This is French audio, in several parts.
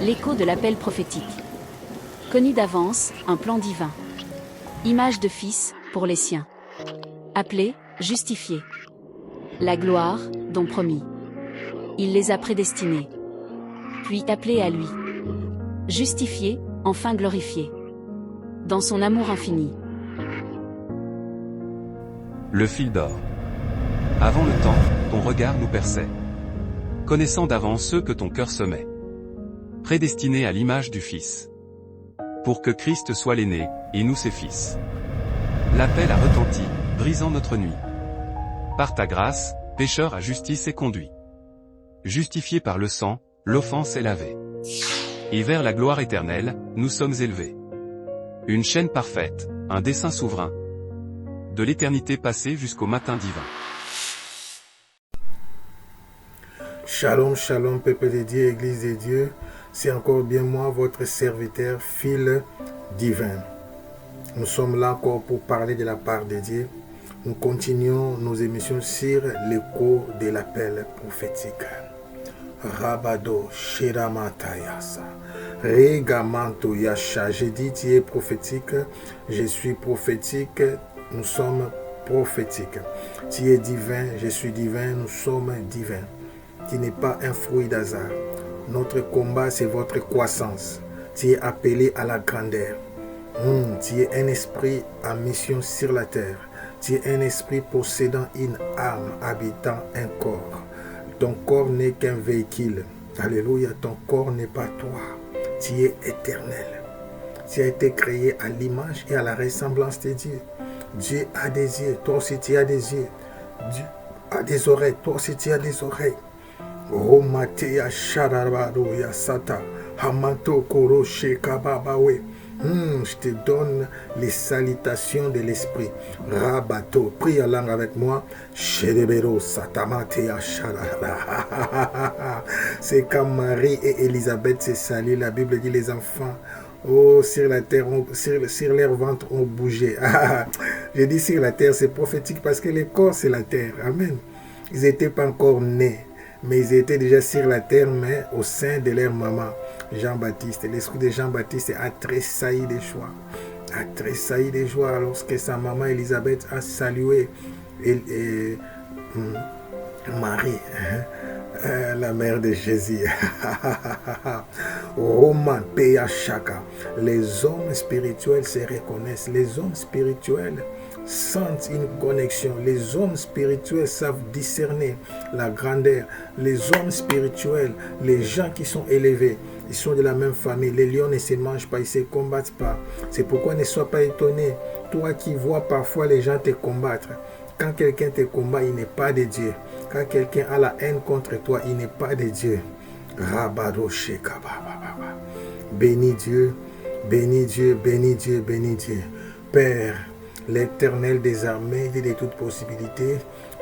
L'écho de l'appel prophétique. Connu d'avance, un plan divin. Image de fils, pour les siens. Appelé, justifié. La gloire, don promis. Il les a prédestinés. Puis appelés à lui. Justifiés, enfin glorifiés. Dans son amour infini. Le fil d'or. Avant le temps, ton regard nous perçait. Connaissant d'avance ceux que ton cœur semait. Prédestinés à l'image du Fils. Pour que Christ soit l'aîné, et nous ses fils. L'appel a retenti, brisant notre nuit. Par ta grâce, pécheur à justice est conduit. Justifié par le sang, l'offense est lavée. Et vers la gloire éternelle, nous sommes élevés. Une chaîne parfaite, un dessein souverain. De l'éternité passée jusqu'au matin divin. Shalom, shalom, peuple de Dieu, Église de Dieu. C'est encore bien moi, votre serviteur, fil divin. Nous sommes là encore pour parler de la part de Dieu. Nous continuons nos émissions sur l'écho de l'appel prophétique. Rabado, Shiramatayasa, Regamanto Yasha. J'ai dit, tu es prophétique, je suis prophétique, nous sommes prophétiques. Tu es divin, je suis divin, nous sommes divins. Tu n'es pas un fruit d'hasard. Notre combat, c'est votre croissance. Tu es appelé à la grandeur. Tu es un esprit en mission sur la terre. Tu es un esprit possédant une âme, habitant un corps. Ton corps n'est qu'un véhicule. Alléluia, ton corps n'est pas toi. Tu es éternel. Tu as été créé à l'image et à la ressemblance de Dieu. Dieu a des yeux, toi aussi tu as des yeux. Dieu a des oreilles, toi aussi tu as des oreilles. Romatea Sharabado Yasata Hamato Koro Shekababawe. Je te donne les salutations de l'esprit. Rabato, prie en langue avec moi. Sherebero Satamatea Sharabada. C'est comme Marie et Élisabeth se saluent. La Bible dit les enfants. Oh, sur la terre, sur leur ventre, ont bougé. Je dis sur la terre, c'est prophétique parce que le corps, c'est la terre. Amen. Ils n'étaient pas encore nés. Mais ils étaient déjà sur la terre, mais au sein de leur maman, Jean-Baptiste. L'esprit de Jean-Baptiste a tressailli de joie. A tressailli de joie lorsque sa maman Élisabeth a salué Marie, la mère de Jésus. Roman Peya Shaka. Les hommes spirituels se reconnaissent. Les hommes spirituels sentent une connexion. Les hommes spirituels savent discerner la grandeur. Les hommes spirituels, les gens qui sont élevés, ils sont de la même famille. Les lions ne se mangent pas, ils ne se combattent pas. C'est pourquoi ne sois pas étonné. Toi qui vois parfois les gens te combattre. Quand quelqu'un te combat, il n'est pas de Dieu. Quand quelqu'un a la haine contre toi, il n'est pas de Dieu. Rabado Shekababa. Bénis Dieu, bénis Dieu, bénis Dieu, bénis Dieu. Père, l'Éternel des armées et de toutes possibilités,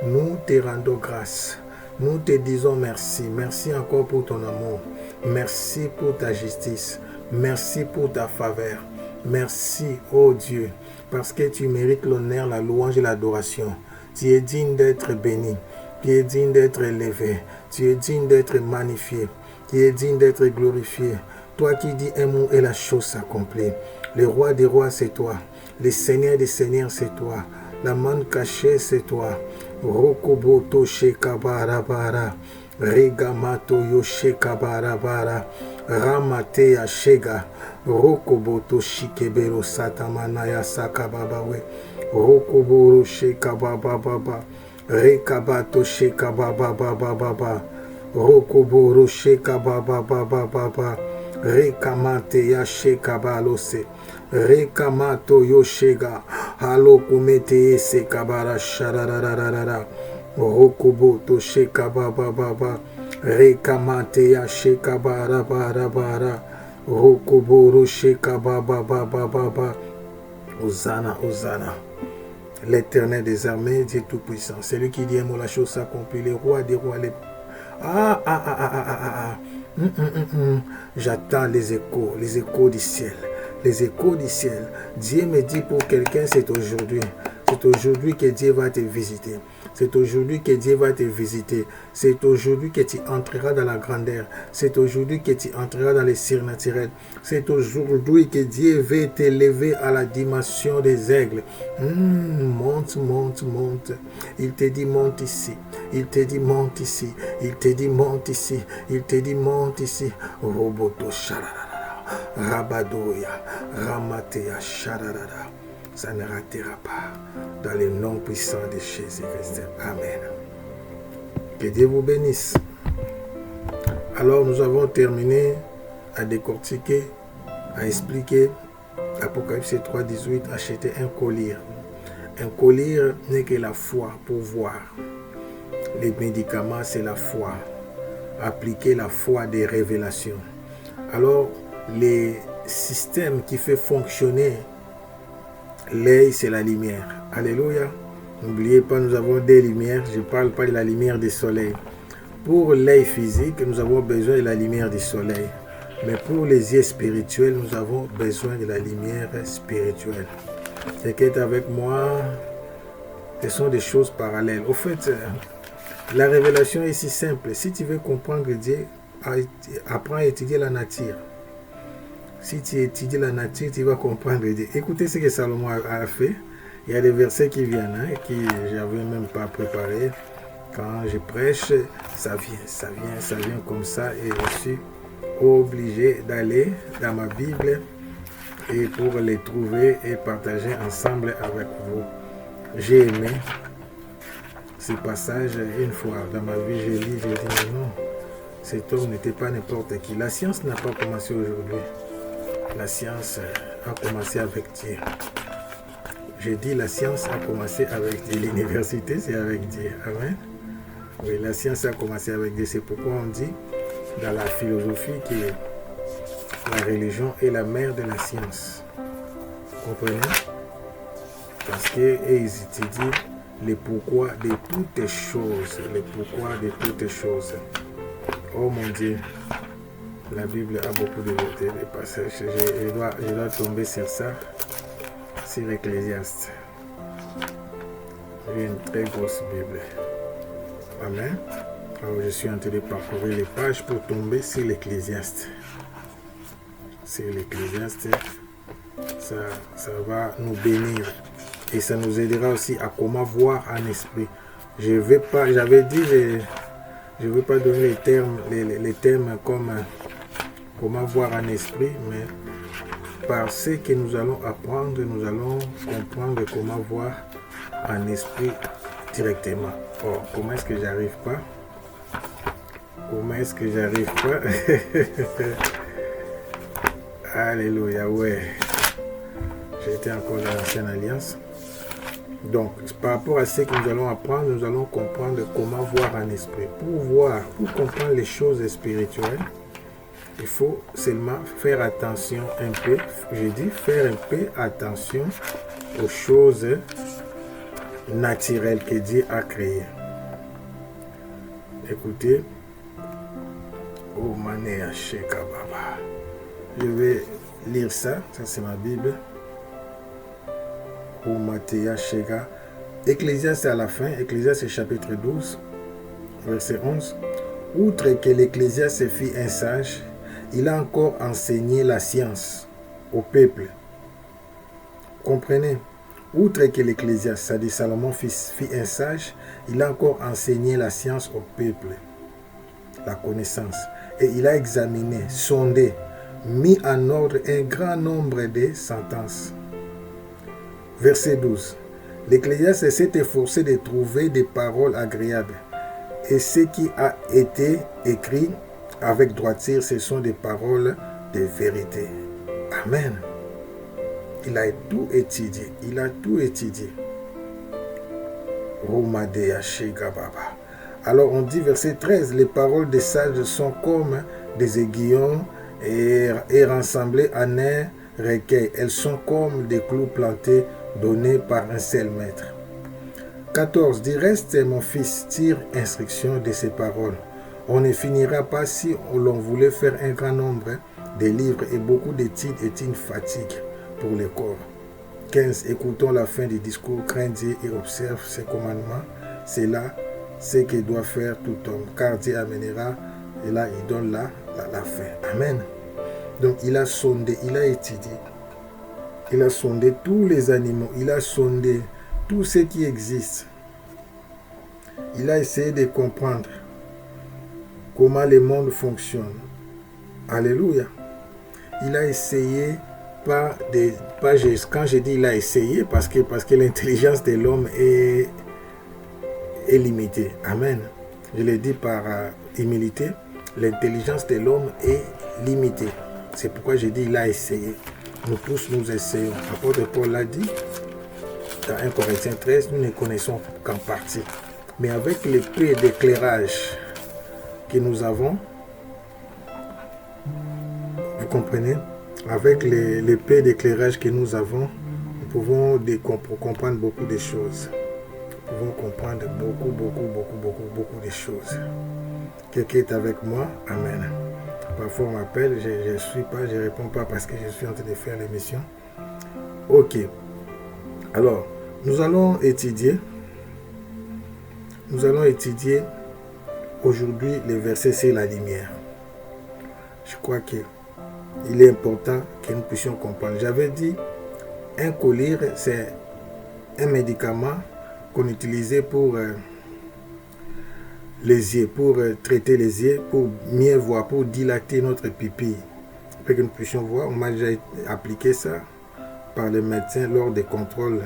nous te rendons grâce. Nous te disons merci. Merci encore pour ton amour. Merci pour ta justice. Merci pour ta faveur. Merci, ô Dieu, parce que tu mérites l'honneur, la louange et l'adoration. Tu es digne d'être béni. Tu es digne d'être élevé. Tu es digne d'être magnifié. Tu es digne d'être glorifié. Toi qui dis un mot et la chose s'accomplit. Le roi des rois, c'est toi. Le Seigneur des seigneurs, c'est toi. La main cachée, c'est toi. Rokoboto shekabarabara. Regamato yoshekabarabara. Ramate ashega. Rokoboto shikebero satamanaya sakababawe. Rokoboro shekabababa. Rekabato shekabababa. Rokoboro shekabababa. Rekamate ya shekabalose. Rekamato yoshega. Halo kumete sekabara shararararara. Rokoboto shekabababa. Rekamate ya shekabarabara. Rokoboro shekabababa. Hosanna, Hosanna. L'Éternel des armées, Dieu Tout-Puissant. C'est lui qui dit un mot, la chose s'accomplit. Les rois des rois, les... J'attends les échos du ciel. Les échos du ciel. Dieu me dit pour quelqu'un, c'est aujourd'hui. C'est aujourd'hui que Dieu va te visiter. C'est aujourd'hui que Dieu va te visiter. C'est aujourd'hui que tu entreras dans la grandeur. C'est aujourd'hui que tu entreras dans les surnaturels. C'est aujourd'hui que Dieu veut t'élever à la dimension des aigles. Monte, monte, monte. Il te dit monte ici. Il te dit monte ici. Il te dit monte ici. Il te dit monte ici. Roboto shararara. Rabadoya. Ramatea shararara. Ça ne ratera pas dans le nom puissant de Jésus-Christ. Amen. Que Dieu vous bénisse. Alors nous avons terminé à décortiquer, à expliquer Apocalypse 3:18, acheter un collier. Un collier n'est que la foi pour voir. Les médicaments, c'est la foi. Appliquer la foi des révélations. Alors, les systèmes qui font fonctionner l'œil, c'est la lumière. Alléluia. N'oubliez pas, nous avons des lumières. Je ne parle pas de la lumière du soleil. Pour l'œil physique, nous avons besoin de la lumière du soleil. Mais pour les yeux spirituels, nous avons besoin de la lumière spirituelle. Ce qui est avec moi, ce sont des choses parallèles. Au fait, la révélation est si simple. Si tu veux comprendre Dieu, apprends à étudier la nature. Si tu étudies la nature, tu vas comprendre Dieu. Écoutez ce que Salomon a fait. Il y a des versets qui viennent, qui je n'avais même pas préparé. Quand je prêche, ça vient comme ça. Et je suis obligé d'aller dans ma Bible et pour les trouver et partager ensemble avec vous. J'ai aimé ce passage une fois. Dans ma vie, j'ai dit non, cet homme n'était pas n'importe qui. La science n'a pas commencé aujourd'hui. La science a commencé avec Dieu. Je dis la science a commencé avec Dieu. L'université, c'est avec Dieu. Amen. Oui, la science a commencé avec Dieu. C'est pourquoi on dit dans la philosophie que la religion est la mère de la science. Vous comprenez? Parce qu'ils étudient le pourquoi de toutes choses. Le pourquoi de toutes choses. Oh mon Dieu. La Bible a beaucoup de passages. Je dois tomber sur ça, sur Ecclésiaste. J'ai une très grosse Bible. Amen. Alors je suis en train de parcourir les pages pour tomber sur l'Ecclésiaste. Sur l'Ecclésiaste, ça va nous bénir. Et ça nous aidera aussi à comment voir en esprit. J'avais dit, je ne veux pas donner les termes comme comment voir en esprit, mais par ce que nous allons apprendre, nous allons comprendre comment voir en esprit directement. Oh, comment est-ce que j'arrive pas? Comment est-ce que j'arrive pas? Alléluia, ouais. J'étais encore dans l'ancienne alliance. Donc, par rapport à ce que nous allons apprendre, nous allons comprendre comment voir en esprit. Pour comprendre les choses spirituelles, il faut seulement faire attention un peu, faire un peu attention aux choses naturelles que Dieu a créées. Écoutez, oh Manéa Sheka Baba. Je vais lire ça c'est ma Bible. Oh Matéa Sheka. Ecclésiaste à la fin, Ecclésiaste chapitre 12, verset 11. Outre que l'Ecclésiaste fit un sage, il a encore enseigné la science au peuple. Comprenez? Outre que l'Ecclésiaste, c'est-à-dire Salomon fit un sage, il a encore enseigné la science au peuple, la connaissance. Et il a examiné, sondé, mis en ordre un grand nombre de sentences. Verset 12. L'Ecclésiaste s'est efforcé de trouver des paroles agréables. Et ce qui a été écrit avec droiture, ce sont des paroles de vérité. Amen. Il a tout étudié. Il a tout étudié. Alors on dit verset 13, les paroles des sages sont comme des aiguillons et rassemblées en un recueil. Elles sont comme des clous plantés donnés par un seul maître. 14. Du reste, mon fils, tire instruction de ces paroles. On ne finira pas si l'on voulait faire un grand nombre de livres et beaucoup d'études est une fatigue pour le corps. 15. Écoutons la fin du discours, crains Dieu et observe ses commandements. C'est là ce que doit faire tout homme, car Dieu amènera, et là il donne la fin. Amen. Donc il a sondé, il a étudié, il a sondé tous les animaux, il a sondé tout ce qui existe. Il a essayé de comprendre comment le monde fonctionne. Alléluia. Il a essayé quand je dis il a essayé, parce que l'intelligence de l'homme est limitée. Amen. Je le dis par humilité, l'intelligence de l'homme est limitée. C'est pourquoi je dis il a essayé. Nous tous nous essayons. L'apôtre Paul l'a dit dans 1 Corinthiens 13, nous ne connaissons qu'en partie. Mais avec l'épée d'éclairage que nous avons, vous comprenez, avec l'épée d'éclairage que nous avons, nous pouvons comprendre beaucoup de choses. Nous pouvons comprendre beaucoup de choses. Quelqu'un est avec moi? Amen. Parfois on m'appelle, je ne suis pas, je ne réponds pas parce que je suis en train de faire l'émission. Ok. Alors, nous allons étudier aujourd'hui le verset c'est la lumière. Je crois qu'il est important que nous puissions comprendre. J'avais dit, un collyre, c'est un médicament qu'on utilisait pour les yeux, pour traiter les yeux, pour mieux voir, pour dilater notre pupille. Pour que nous puissions voir, on m'a déjà appliqué ça par le médecin lors des contrôles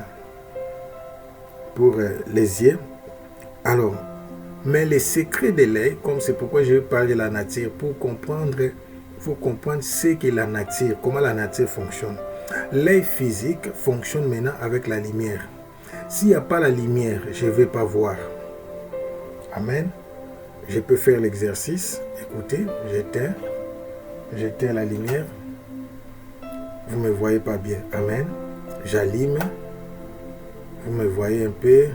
pour les yeux. Alors, mais les secrets de l'œil, comme c'est pourquoi je vais parler de la nature, pour comprendre, il faut comprendre ce qu'est la nature, comment la nature fonctionne. L'œil physique fonctionne maintenant avec la lumière. S'il n'y a pas la lumière, je ne vais pas voir. Amen. Je peux faire l'exercice. Écoutez, j'éteins la lumière. Vous ne me voyez pas bien. Amen. J'allume. Vous me voyez un peu.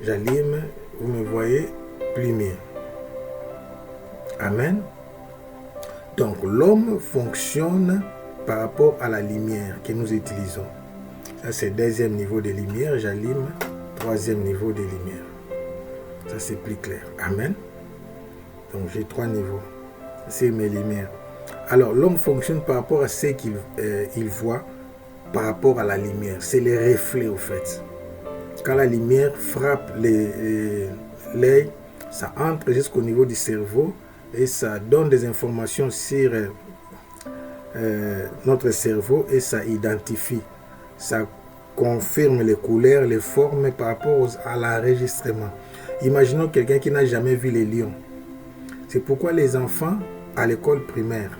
J'allume. Vous me voyez plus mieux. Amen. Donc l'homme fonctionne par rapport à la lumière que nous utilisons. Ça c'est le deuxième niveau de lumière. J'allume. Troisième niveau de lumière. Ça c'est plus clair. Amen. Donc j'ai 3 niveaux. C'est mes lumières. Alors l'homme fonctionne par rapport à ce qu'il voit par rapport à la lumière. C'est les reflets au fait. Quand la lumière frappe l'œil, ça entre jusqu'au niveau du cerveau et ça donne des informations sur notre cerveau et ça identifie. Ça confirme les couleurs, les formes par rapport à l'enregistrement. Imaginons quelqu'un qui n'a jamais vu les lions. C'est pourquoi les enfants à l'école primaire,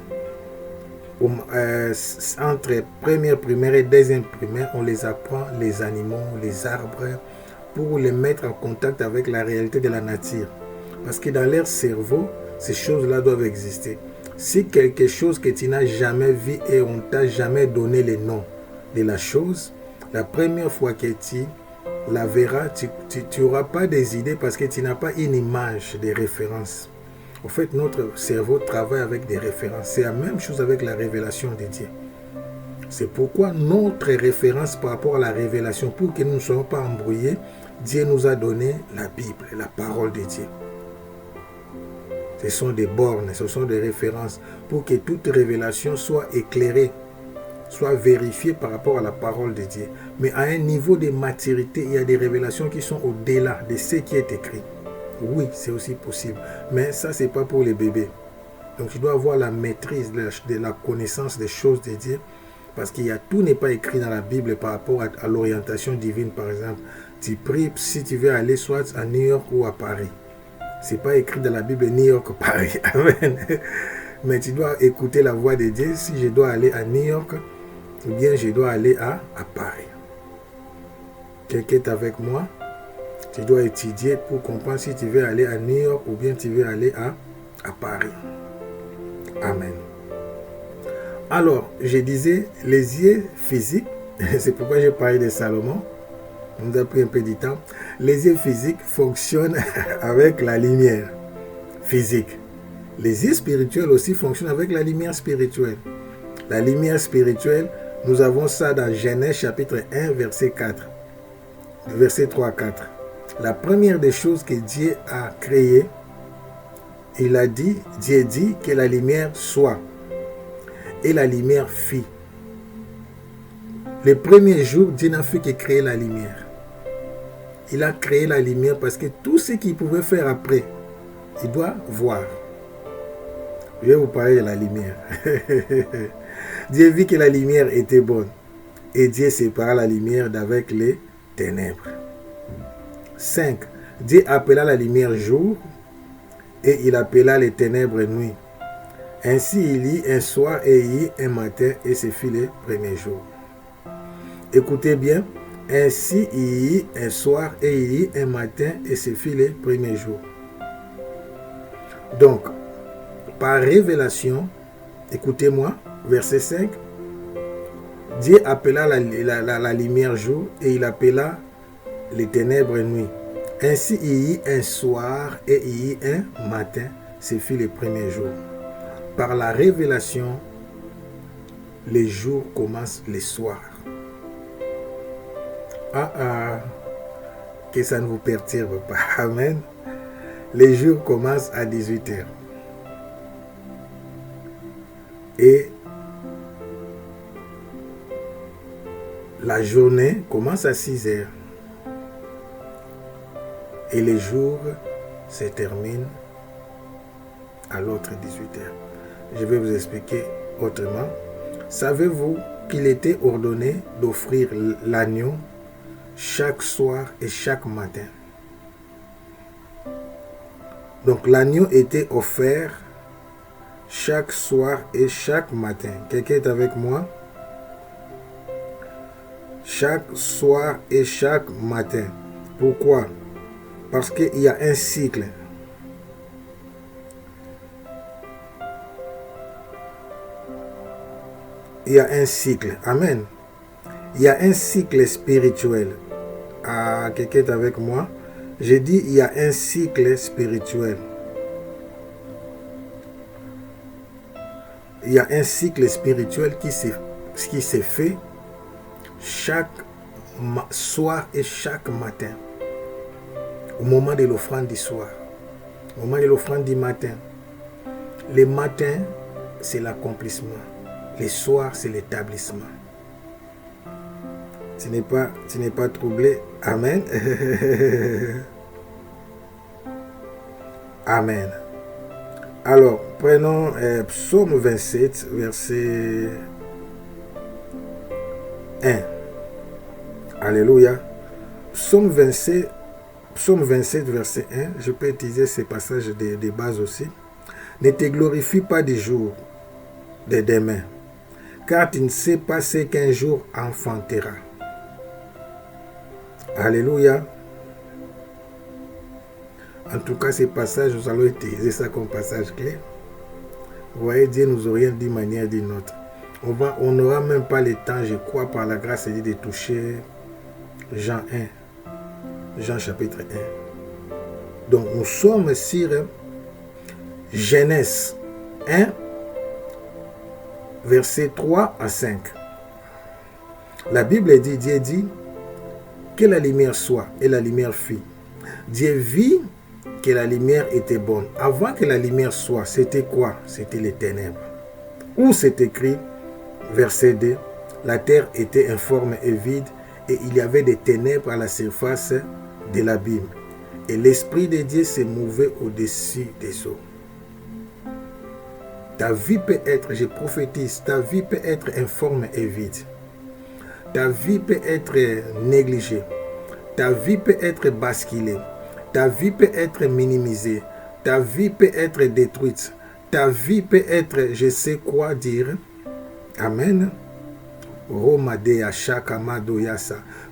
entre première primaire et deuxième primaire, on les apprend les animaux, les arbres, pour les mettre en contact avec la réalité de la nature. Parce que dans leur cerveau, ces choses-là doivent exister. Si quelque chose que tu n'as jamais vu et on ne t'a jamais donné le nom de la chose, la première fois que tu la verras, tu n'auras pas des idées parce que tu n'as pas une image de référence. En fait, notre cerveau travaille avec des références. C'est la même chose avec la révélation de Dieu. C'est pourquoi notre référence par rapport à la révélation, pour que nous ne soyons pas embrouillés, Dieu nous a donné la Bible, la parole de Dieu. Ce sont des bornes, ce sont des références pour que toute révélation soit éclairée, soit vérifiée par rapport à la parole de Dieu. Mais à un niveau de maturité, il y a des révélations qui sont au-delà de ce qui est écrit. Oui, c'est aussi possible. Mais ça, ce n'est pas pour les bébés. Donc, tu dois avoir la maîtrise de la connaissance des choses de Dieu. Parce qu'il y a tout n'est pas écrit dans la Bible par rapport à l'orientation divine, par exemple. Tu pries si tu veux aller soit à New York ou à Paris. Ce n'est pas écrit dans la Bible New York ou Paris. Amen. Mais tu dois écouter la voix de Dieu. Si je dois aller à New York, ou bien je dois aller à Paris. Quelqu'un est avec moi? Tu dois étudier pour comprendre si tu veux aller à New York ou bien tu veux aller à Paris. Amen. Alors, je disais, les yeux physiques, c'est pourquoi j'ai parlé de Salomon, on nous a pris un peu du temps. Les yeux physiques fonctionnent avec la lumière physique. Les yeux spirituels aussi fonctionnent avec la lumière spirituelle. La lumière spirituelle Nous avons ça dans Genèse chapitre 1, verset 4. Verset 3 à 4. La première des choses que Dieu a créées, Dieu dit que la lumière soit. Et la lumière fit. Le premier jour, Dieu n'a fait que créer la lumière. Il a créé la lumière parce que tout ce qu'il pouvait faire après, il doit voir. Je vais vous parler de la lumière. Dieu vit que la lumière était bonne. Et Dieu sépara la lumière d'avec les ténèbres. 5. Dieu appela la lumière jour et il appela les ténèbres nuit. Ainsi il y eut un soir et il y eut un matin et ce fut le premier jour. Écoutez bien. Ainsi il y eut un soir et il y eut un matin et ce fut le premier jour. Donc, par révélation, écoutez-moi, verset 5, Dieu appela la lumière jour et il appela les ténèbres nuit. Ainsi il y eut un soir et il y eut un matin, ce fut le premier jour. Par la révélation, les jours commencent les soirs. Que ça ne vous perturbe pas. Amen. Les jours commencent à 18h. Et la journée commence à 6h. Et les jours se terminent à l'autre 18h. Je vais vous expliquer autrement. Savez-vous qu'il était ordonné d'offrir l'agneau chaque soir et chaque matin? Donc l'agneau était offert chaque soir et chaque matin. Quelqu'un est avec moi? Chaque soir et chaque matin. Pourquoi? Parce qu'il y a un cycle. Il y a un cycle. Amen. Il y a un cycle spirituel. Quelqu'un est avec moi? J'ai dit il y a un cycle spirituel. Il y a un cycle spirituel qui s'est fait chaque soir et chaque matin. Au moment de l'offrande du soir. Au moment de l'offrande du matin. Les matins, c'est l'accomplissement. Les soirs, c'est l'établissement. Tu n'es pas troublé. Amen. Amen. Alors, prenons Psaume 27, verset 1. Alléluia. Psaume 27, verset 1. Je peux utiliser ces passages de base aussi. Ne te glorifie pas des jours de demain, car tu ne sais pas ce qu'un jour enfantera. Alléluia. En tout cas, ces passages, nous allons utiliser ça comme passage clé. Vous voyez, Dieu nous oriente d'une manière ou d'une autre. On n'aura même pas le temps, je crois, par la grâce de Dieu, de toucher Jean 1. Jean chapitre 1. Donc, nous sommes sur Genèse 1, versets 3 à 5. La Bible dit, Dieu dit, que la lumière soit, et la lumière fut. Dieu vit que la lumière était bonne. Avant que la lumière soit, c'était quoi? C'était les ténèbres. Où c'est écrit, verset 2, la terre était informe et vide, et il y avait des ténèbres à la surface de l'abîme. Et l'Esprit de Dieu se mouvait au-dessus des eaux. Ta vie peut être, je prophétise, ta vie peut être informe et vide. Ta vie peut être négligée. Ta vie peut être basculée. Ta vie peut être minimisée. Ta vie peut être détruite. Ta vie peut être, je sais quoi dire. Amen.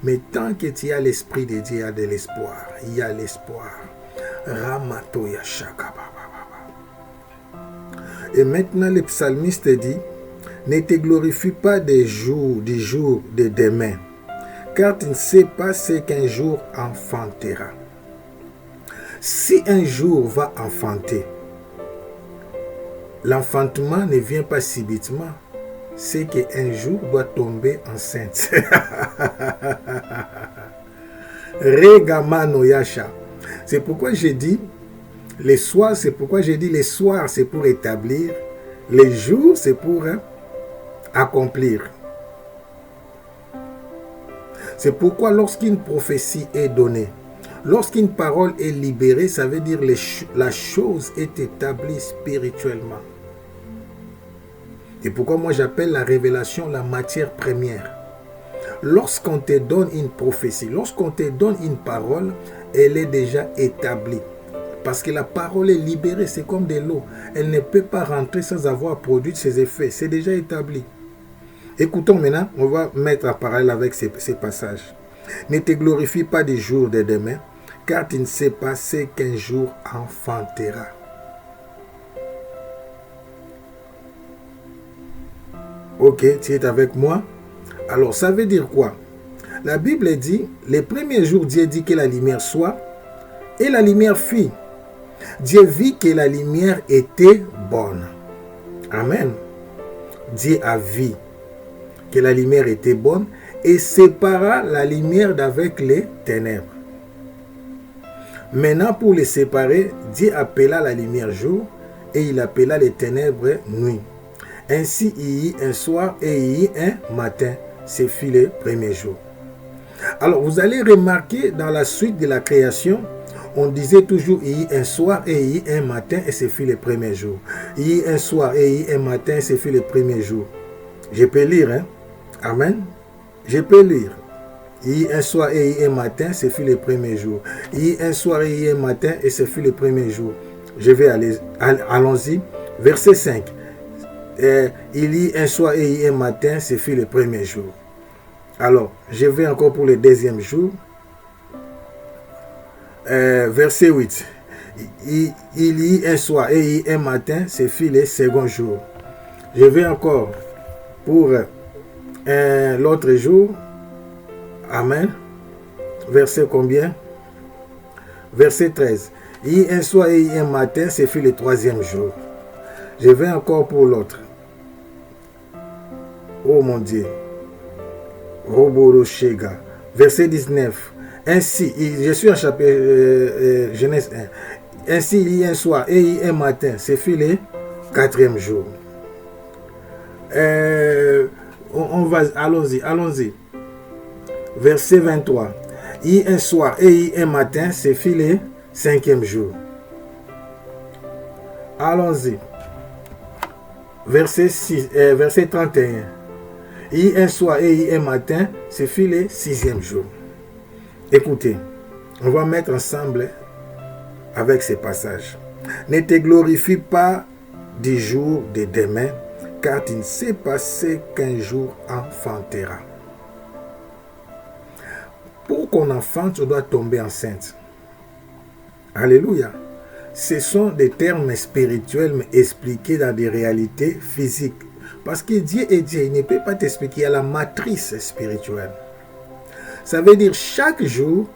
Mais tant que tu as l'Esprit de Dieu, il y a de l'espoir. Il y a l'espoir. Et maintenant, le psalmiste dit, ne te glorifie pas du jour de demain, car tu ne sais pas ce qu'un jour enfantera. Si un jour va enfanter, l'enfantement ne vient pas subitement. c'est qu'un jour doit tomber enceinte. Regamano Yasha. C'est pourquoi j'ai dit les soirs, c'est pour établir, les jours, c'est pour accomplir. C'est pourquoi lorsqu'une prophétie est donnée, lorsqu'une parole est libérée, ça veut dire la chose est établie spirituellement. Et pourquoi moi j'appelle la révélation la matière première. Lorsqu'on te donne une prophétie, lorsqu'on te donne une parole, elle est déjà établie. Parce que la parole est libérée, c'est comme de l'eau. Elle ne peut pas rentrer sans avoir produit ses effets. C'est déjà établi. Écoutons maintenant, on va mettre en parallèle avec ces passages. Ne te glorifie pas des jours de demain, car tu ne sais pas ce qu'un jour enfantera. Ok, tu es avec moi? Alors, ça veut dire quoi? La Bible dit, les premiers jours, Dieu dit que la lumière soit, et la lumière fit. Dieu vit que la lumière était bonne. Amen. Dieu a vu que la lumière était bonne et sépara la lumière d'avec les ténèbres. Maintenant, pour les séparer, Dieu appela la lumière jour et il appela les ténèbres nuit. Ainsi, il y eut un soir et il y eut un matin. C'est fut le premier jour. Alors, vous allez remarquer dans la suite de la création, on disait toujours il y eut un soir et il y eut un matin et c'est fut le premier jour. Il y eut un soir et il y eut un matin et c'est fut le premier jour. Je peux lire, hein? Amen. Je peux lire. Il y eut un soir et il y eut un matin, c'est fut le premier jour. Il y eut un soir et il y eut un matin et c'est fut le premier jour. Je vais aller, allons-y. Verset 5. Il y eut un soir et il y eut un matin, c'est fut le premier jour. Alors, je vais encore pour le deuxième jour. Verset 8. Il y eut un soir et il y eut un matin, c'est fut le second jour. Je vais encore pour l'autre jour. Amen. Verset combien? Verset 13. Il y eut un soir et il y eut un matin, c'est fut le troisième jour. Je vais encore pour l'autre. Oh mon Dieu. Roboroshega. Verset 19. Ainsi, je suis en chapitre Genèse 1. Ainsi, il y a un soir et il y a un matin. C'est fut le quatrième jour. On va, allons-y. Verset 23. Il y a un soir et il y a un matin. C'est fut le cinquième jour. Allons-y. Verset 31. Il y a un soir et il y a un matin. C'est fut le sixième jour. Écoutez, on va mettre ensemble avec ces passages. Ne te glorifie pas du jour de demain, car tu ne sais pas ce qu'un jour enfantera. Pour qu'on enfante, on doit tomber enceinte. Alléluia. Ce sont des termes spirituels, mais expliqués dans des réalités physiques. Parce que Dieu est Dieu, il ne peut pas t'expliquer à la matrice spirituelle. Ça veut dire chaque jour,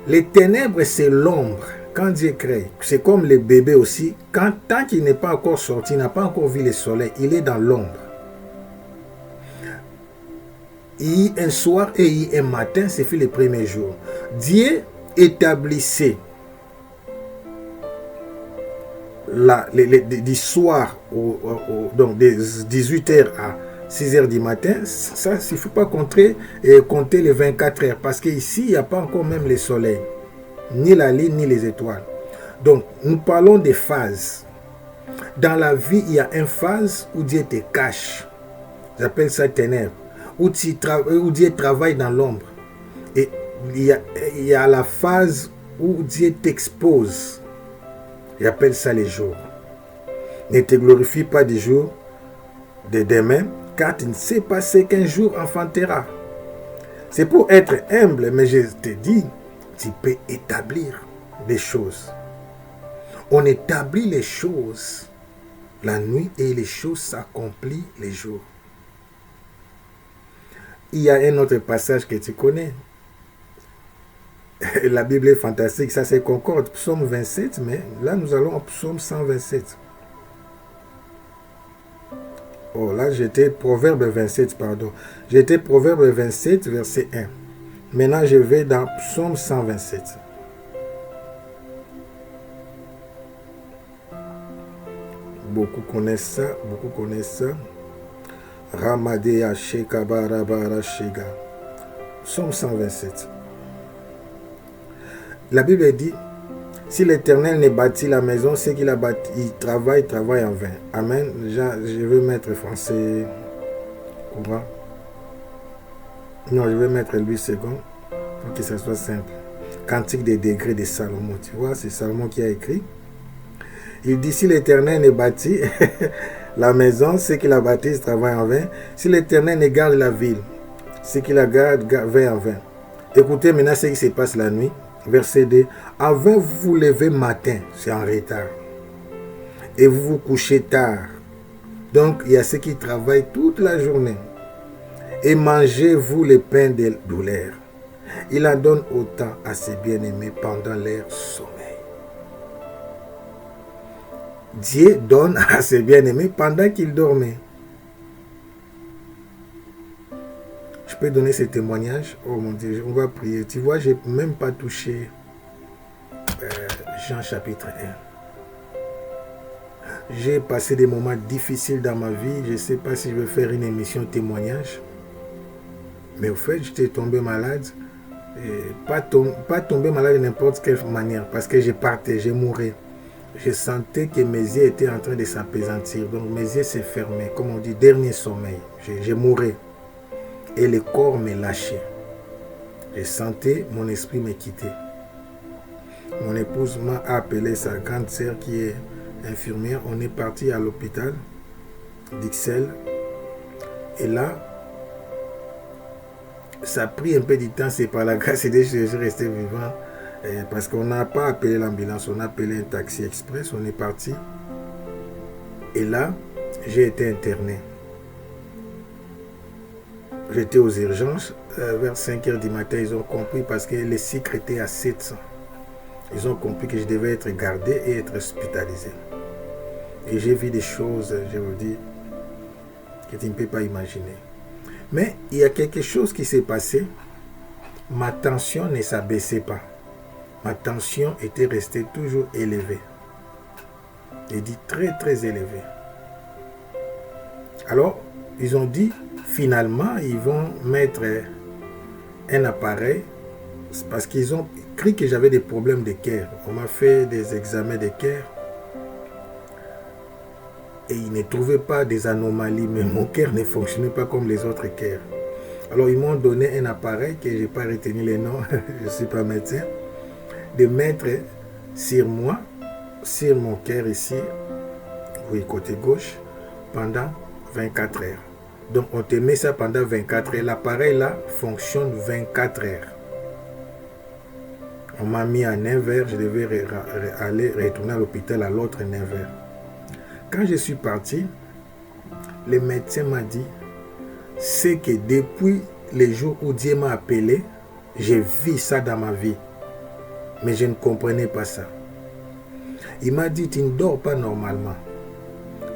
les ténèbres, c'est l'ombre. Quand Dieu crée, c'est comme le bébé aussi. Tant qu'il n'est pas encore sorti, il n'a pas encore vu le soleil, il est dans l'ombre. Il y a un soir et il y a un matin, c'est fait le premier jour. Dieu établissait du soir, donc des 18h à 6h du matin, ça, il ne faut pas compter les 24 heures, parce qu'ici, il n'y a pas encore même le soleil, ni la lune, ni les étoiles. Donc, nous parlons des phases. Dans la vie, il y a une phase où Dieu te cache. J'appelle ça ténèbres. Où Dieu travaille dans l'ombre. Et il y a la phase où Dieu t'expose. J'appelle ça les jours. Ne te glorifie pas du jour de demain, car tu ne sais pas ce qu'un jour enfantera. C'est pour être humble, mais je te dis, tu peux établir des choses. On établit les choses la nuit et les choses s'accomplissent les jours. Il y a un autre passage que tu connais. La Bible est fantastique, ça c'est concorde. Psaume 27, mais là nous allons au psaume 127. Oh, là, j'étais Proverbe 27, pardon. J'étais Proverbe 27, verset 1. Maintenant, je vais dans Psaume 127. Beaucoup connaissent ça, beaucoup connaissent ça. Ramadea Sheka Barabara Shega. Psaume 127. La Bible dit, si l'Éternel ne bâtit la maison, c'est qu'il a bâti, il travaille en vain. Amen. Je vais mettre français courant. Non, je vais mettre Louis II pour que ça soit simple. Cantique des degrés de Salomon. Tu vois, c'est Salomon qui a écrit. Il dit, si l'Éternel ne bâtit la maison, c'est qu'il a bâti, il travaille en vain. Si l'Éternel ne garde la ville, c'est qu'il la garde en vain. Écoutez maintenant ce qui se passe la nuit. Verset 2. Avant vous vous levez matin, c'est en retard. Et vous vous couchez tard. Donc il y a ceux qui travaillent toute la journée. Et mangez-vous le pain de douleur. Il en donne autant à ses bien-aimés pendant leur sommeil. Dieu donne à ses bien-aimés pendant qu'ils dormaient. Je peux donner ce témoignage. Oh mon Dieu, on va prier. Tu vois, je n'ai même pas touché Jean chapitre 1. J'ai passé des moments difficiles dans ma vie. Je ne sais pas si je vais faire une émission témoignage. Mais au fait, j'étais tombé malade. Et pas tombé malade de n'importe quelle manière. Parce que je partais, je mourais. Je sentais que mes yeux étaient en train de s'apaisantir. Donc mes yeux se fermaient. Comme on dit, dernier sommeil. Je mourais. Et le corps me lâchait. Je sentais mon esprit me quitter. Mon épouse m'a appelé sa grande sœur qui est infirmière. On est parti à l'hôpital d'Ixelles. Et là, ça a pris un peu de temps. C'est par la grâce de Dieu que je suis resté vivant. Parce qu'on n'a pas appelé l'ambulance. On a appelé un taxi express. On est parti. Et là, j'ai été interné. J'étais aux urgences, vers 5 h du matin, ils ont compris parce que les sucres étaient à 700. Ils ont compris que je devais être gardé et être hospitalisé. Et j'ai vu des choses, je vous dis, que tu ne peux pas imaginer. Mais il y a quelque chose qui s'est passé. Ma tension ne s'abaissait pas. Ma tension était restée toujours élevée. Je dis très très élevée. Alors, ils ont dit, finalement, ils vont mettre un appareil parce qu'ils ont cru que j'avais des problèmes de cœur. On m'a fait des examens de cœur et ils ne trouvaient pas des anomalies, mais mon cœur ne fonctionnait pas comme les autres cœurs. Alors, ils m'ont donné un appareil que je n'ai pas retenu le nom, je ne suis pas médecin, de mettre sur moi, sur mon cœur ici, oui, côté gauche, pendant 24 heures. Donc, on te met ça pendant 24 heures. L'appareil là fonctionne 24 heures. On m'a mis à 9 heures. Je devais retourner à l'hôpital à l'autre 9 heures. Quand je suis parti, le médecin m'a dit, c'est que depuis les jours où Dieu m'a appelé, j'ai vu ça dans ma vie. Mais je ne comprenais pas ça. Il m'a dit, tu ne dors pas normalement.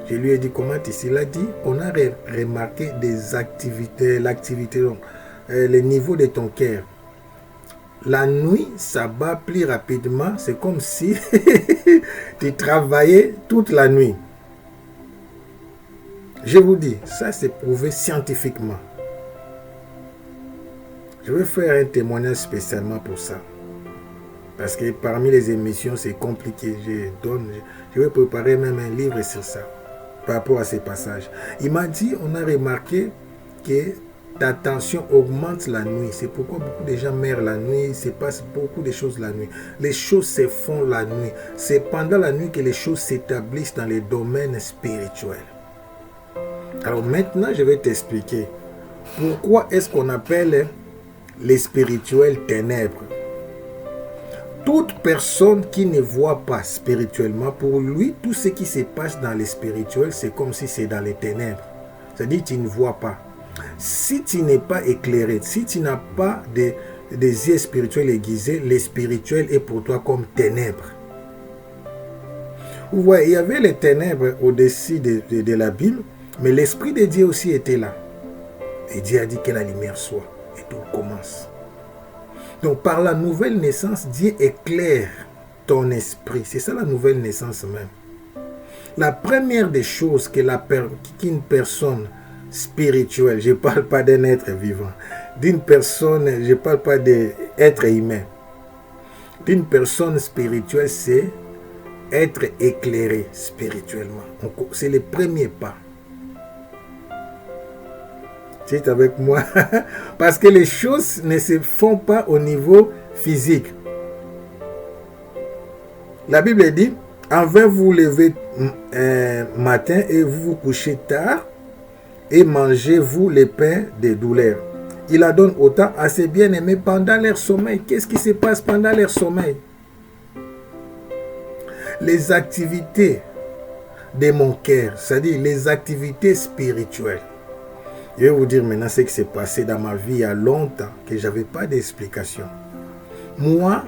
Je lui ai dit, comment tu l'as dit? On a remarqué des activités, le niveau de ton cœur. La nuit, ça bat plus rapidement. C'est comme si tu travaillais toute la nuit. Je vous dis, ça c'est prouvé scientifiquement. Je vais faire un témoignage spécialement pour ça. Parce que parmi les émissions, c'est compliqué. Je vais préparer même un livre sur ça. Par rapport à ces passages. Il m'a dit, on a remarqué que ta tension augmente la nuit. C'est pourquoi beaucoup de gens meurent la nuit. Il se passe beaucoup de choses la nuit. Les choses se font la nuit. C'est pendant la nuit que les choses s'établissent dans les domaines spirituels. Alors maintenant, je vais t'expliquer pourquoi est-ce qu'on appelle les spirituels ténèbres. Toute personne qui ne voit pas spirituellement, pour lui, tout ce qui se passe dans les spirituels, c'est comme si c'est dans les ténèbres. C'est-à-dire que tu ne vois pas. Si tu n'es pas éclairé, si tu n'as pas des yeux spirituels aiguisés, les spirituels est pour toi comme ténèbres. Vous voyez, il y avait les ténèbres au-dessus de l'abîme, Mais l'Esprit de Dieu aussi était là. Et Dieu a dit que la lumière soit. Et tout commence. Donc par la nouvelle naissance, Dieu éclaire ton esprit. C'est ça la nouvelle naissance même. La première des choses qu'une personne spirituelle, je ne parle pas d'un être vivant, d'une personne, je ne parle pas d'être humain, d'une personne spirituelle, c'est être éclairé spirituellement. C'est le premier pas. Tu es avec moi? Parce que les choses ne se font pas au niveau physique. La Bible dit, en vain vous levez matin et vous vous couchez tard et mangez-vous les pains des douleurs. Il la donne autant à ses bien-aimés pendant leur sommeil. Qu'est-ce qui se passe pendant leur sommeil? Les activités de mon cœur, c'est-à-dire les activités spirituelles. Je vais vous dire maintenant ce qui s'est passé dans ma vie il y a longtemps, que je n'avais pas d'explication. Moi,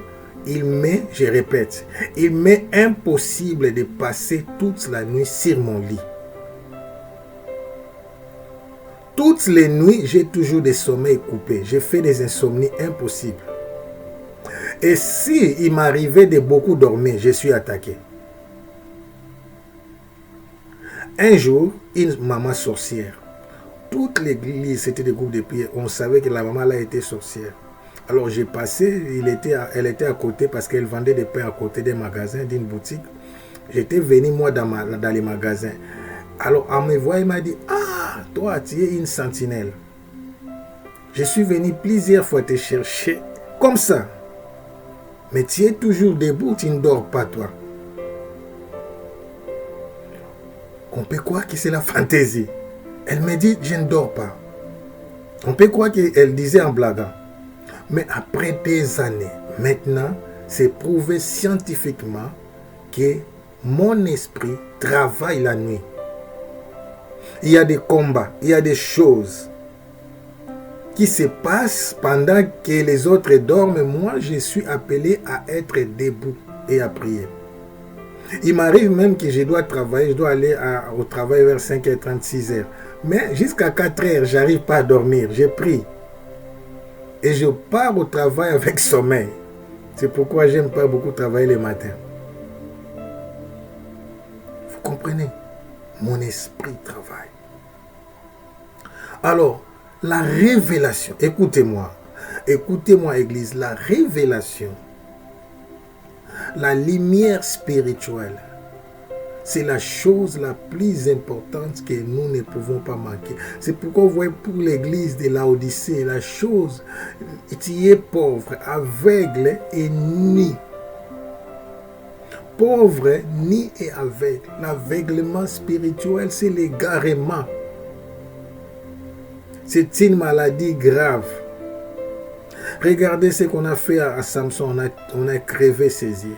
je répète, il m'est impossible de passer toute la nuit sur mon lit. Toutes les nuits, j'ai toujours des sommeils coupés. J'ai fait des insomnies impossibles. Et si il m'arrivait de beaucoup dormir, je suis attaqué. Un jour, une maman sorcière. Toute l'église, c'était des groupes de prière. On savait que la maman là était sorcière. Alors j'ai passé, elle était à côté parce qu'elle vendait des pains à côté des magasins, d'une boutique. J'étais venu moi dans les magasins. Alors en me voyant, il m'a dit, ah, toi tu es une sentinelle. Je suis venu plusieurs fois te chercher comme ça. Mais tu es toujours debout, tu ne dors pas toi. On peut croire que c'est la fantaisie. Elle me dit, je ne dors pas. On peut croire qu'elle disait en blaguant. Mais après des années, maintenant, c'est prouvé scientifiquement que mon esprit travaille la nuit. Il y a des combats, il y a des choses qui se passent pendant que les autres dorment. Moi, je suis appelé à être debout et à prier. Il m'arrive même que je dois travailler, je dois aller au travail vers 5h30, 6h. Mais jusqu'à 4h, je n'arrive pas à dormir, je prie. Et je pars au travail avec sommeil. C'est pourquoi je n'aime pas beaucoup travailler le matin. Vous comprenez? Mon esprit travaille. Alors, la révélation, écoutez-moi, Église, la révélation, la lumière spirituelle, c'est la chose la plus importante que nous ne pouvons pas manquer. C'est pourquoi vous voyez pour l'église de Laodicée, la chose, tu es pauvre, aveugle et nu. Pauvre, ni et aveugle. L'aveuglement spirituel, c'est l'égarement. C'est une maladie grave. Regardez ce qu'on a fait à Samson, on a crevé ses yeux.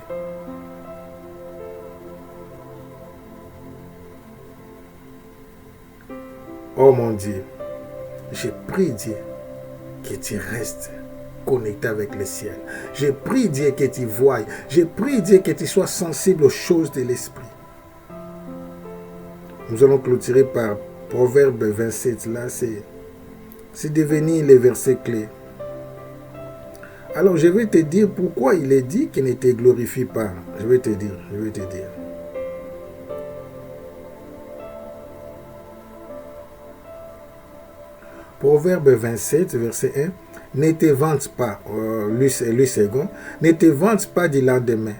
Oh mon Dieu, j'ai prie Dieu que tu restes connecté avec le ciel. J'ai prie Dieu que tu voies. J'ai prie Dieu que tu sois sensible aux choses de l'esprit. Nous allons clôturer par Proverbe 27. Là, c'est devenu les versets clés. Alors, je vais te dire pourquoi il est dit qu'il ne te glorifie pas. Je vais te dire. Proverbe 27, verset 1. Ne te vante pas, lui second, ne te vante pas du lendemain,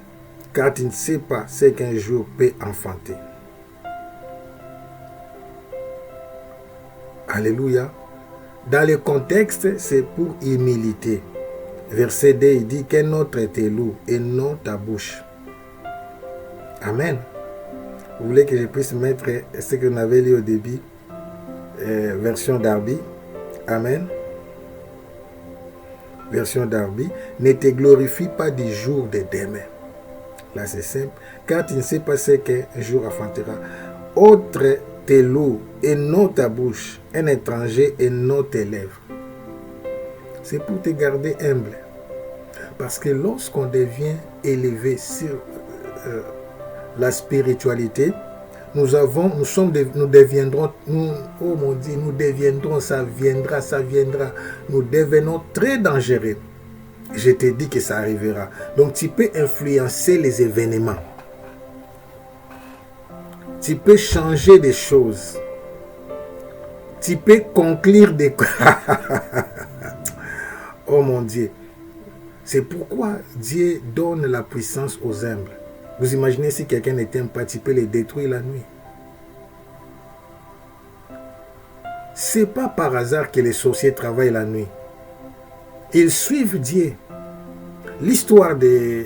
car tu ne sais pas ce qu'un jour peut enfanter. Alléluia. Dans le contexte, c'est pour humilité. Verset 2, il dit qu'un autre te loue et non ta bouche. Amen. Vous voulez que je puisse mettre ce que nous avons lu au début, version Darby. Amen. Version Darby. Ne te glorifie pas du jour de demain. Là c'est simple. Car tu ne sais pas ce qu'un jour enfantera. Autre te loue et non ta bouche. Un étranger et non tes lèvres. C'est pour te garder humble. Parce que lorsqu'on devient élevé sur la spiritualité, nous deviendrons, oh mon Dieu, nous deviendrons, ça viendra, nous devenons très dangereux. Je te dis que ça arrivera. Donc tu peux influencer les événements. Tu peux changer des choses. Tu peux conclure des... Oh mon Dieu. C'est pourquoi Dieu donne la puissance aux humbles. Vous imaginez si quelqu'un ne t'aime pas, tu peux les détruire la nuit. C'est pas par hasard que les sorciers travaillent la nuit. Ils suivent Dieu. L'histoire de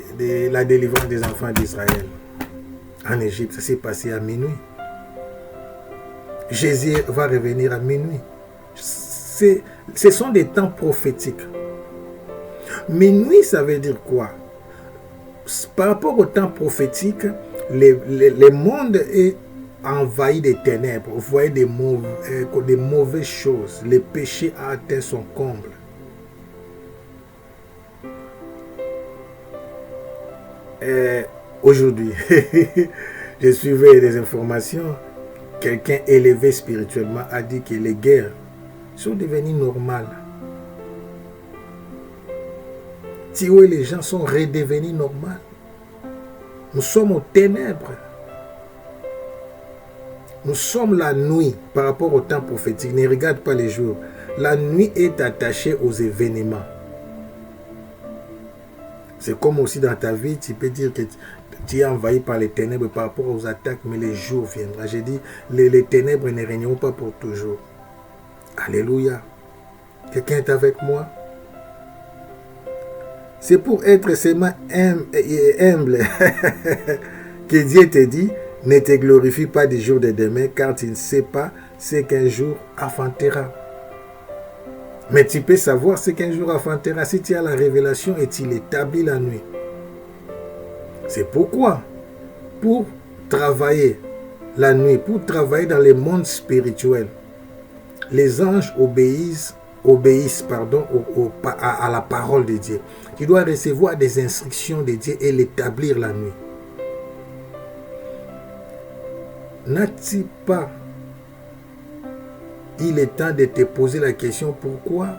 la délivrance des enfants d'Israël en Égypte, ça s'est passé à minuit. Jésus va revenir à minuit. Ce sont des temps prophétiques. Minuit, ça veut dire quoi? Par rapport au temps prophétique, le monde est envahi des ténèbres. Vous voyez des mauvaises choses. Le péché a atteint son comble. Aujourd'hui, je suivais des informations. Quelqu'un élevé spirituellement a dit que les guerres sont devenues normales. Tuer les gens sont redevenus normales. Nous sommes aux ténèbres. Nous sommes la nuit par rapport au temps prophétique. Ne regarde pas les jours. La nuit est attachée aux événements. C'est comme aussi dans ta vie, tu peux dire que tu es envahi par les ténèbres par rapport aux attaques, mais les jours viendront. J'ai dit, les ténèbres ne régneront pas pour toujours. Alléluia. Quelqu'un est avec moi? C'est pour être seulement humble que Dieu te dit, ne te glorifie pas du jour de demain, car tu ne sais pas ce qu'un jour affrontera. Mais tu peux savoir ce qu'un jour affrontera si tu as la révélation et tu l'établis la nuit. C'est pourquoi, pour travailler la nuit, pour travailler dans le monde spirituel, les anges obéissent à la parole de Dieu. Tu dois recevoir des instructions de Dieu et l'établir la nuit. N'as-tu pas il est temps de te poser la question pourquoi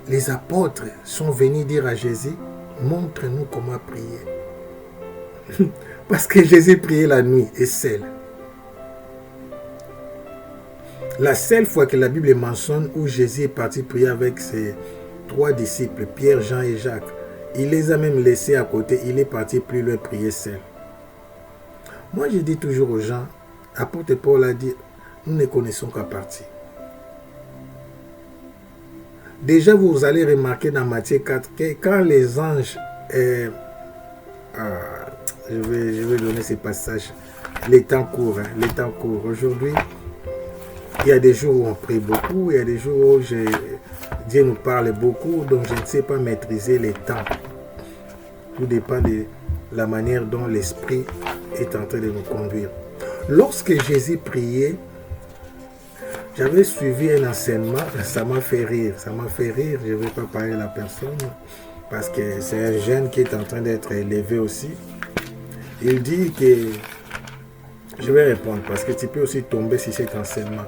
les apôtres sont venus dire à Jésus, montre-nous comment prier. Parce que Jésus priait la nuit et seul. La seule fois que la Bible mentionne où Jésus est parti prier avec ses 3 disciples, Pierre, Jean et Jacques, il les a même laissés à côté, il est parti plus loin prier seul. Moi je dis toujours aux gens, apôtre Paul a dit, nous ne connaissons qu'à partir. Déjà, vous allez remarquer dans Matthieu 4 que quand les anges... je vais donner ces passages. Les temps courent. Les temps courent. Aujourd'hui, il y a des jours où on prie beaucoup. Il y a des jours où Dieu nous parle beaucoup. Donc, je ne sais pas maîtriser les temps. Tout dépend de la manière dont l'Esprit est en train de nous conduire. Lorsque Jésus priait, j'avais suivi un enseignement, ça m'a fait rire. Ça m'a fait rire, je ne vais pas parler de la personne, parce que c'est un jeune qui est en train d'être élevé aussi. Il dit que, je vais répondre, parce que tu peux aussi tomber sur cet enseignement.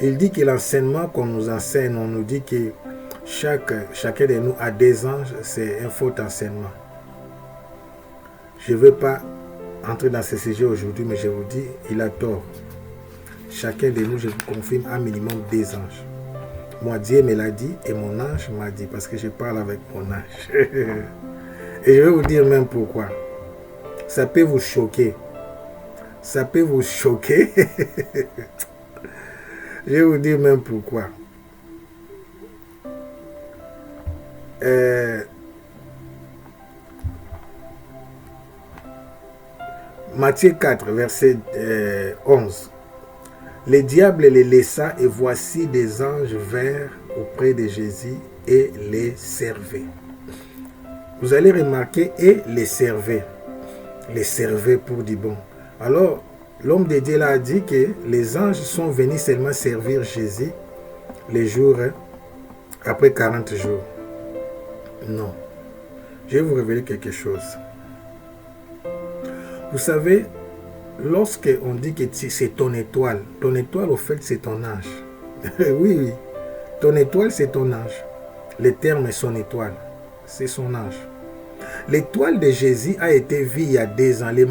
Il dit que l'enseignement qu'on nous enseigne, on nous dit que chacun de nous a des anges, c'est un faux enseignement. Je ne veux pas entrer dans ce sujet aujourd'hui, mais je vous dis, il a tort. Chacun de nous, je vous confirme, un minimum 2 anges. Moi, Dieu me l'a dit et mon ange m'a dit, parce que je parle avec mon ange. Et je vais vous dire même pourquoi. Ça peut vous choquer. Ça peut vous choquer. Je vais vous dire même pourquoi. Matthieu 4, verset 11. Le diable les laissa et voici des anges vinrent auprès de Jésus et les servaient. Vous allez remarquer, et les servaient. Les servaient pour du bon. Alors, l'homme de Dieu là a dit que les anges sont venus seulement servir Jésus les jours après 40 jours. Non. Je vais vous révéler quelque chose. Vous savez, lorsqu'on dit que c'est ton étoile, au fait, c'est ton ange. Oui, oui. Ton étoile, c'est ton ange. Le terme est son étoile. C'est son ange. L'étoile de Jésus a été vue il y a 2 ans. Les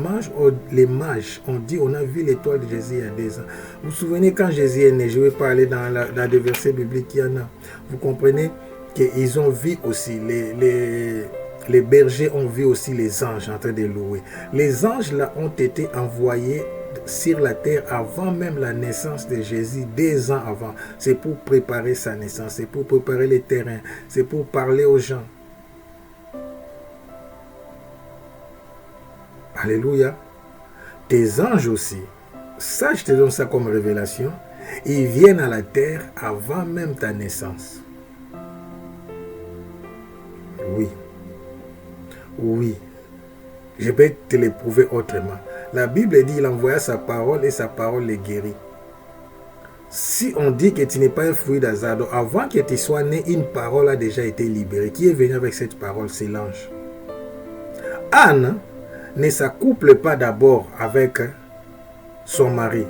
mages ont dit on a vu l'étoile de Jésus il y a 2 ans. Vous vous souvenez quand Jésus est né, je vais parler dans des versets bibliques, il y en a. Vous comprenez qu'ils ont vu aussi, les bergers ont vu aussi les anges en train de louer. Les anges là ont été envoyés sur la terre avant même la naissance de Jésus, 2 ans avant. C'est pour préparer sa naissance, c'est pour préparer les terrains, c'est pour parler aux gens. Alléluia. Tes anges aussi, ça je te donne ça comme révélation, ils viennent à la terre avant même ta naissance. Oui. Oui. Je vais te le prouver autrement. La Bible dit qu'il envoya sa parole et sa parole les guérit. Si on dit que tu n'es pas un fruit d'hasard, avant que tu sois né, une parole a déjà été libérée. Qui est venu avec cette parole? C'est l'ange. Anne ne s'accouple pas d'abord avec son mari.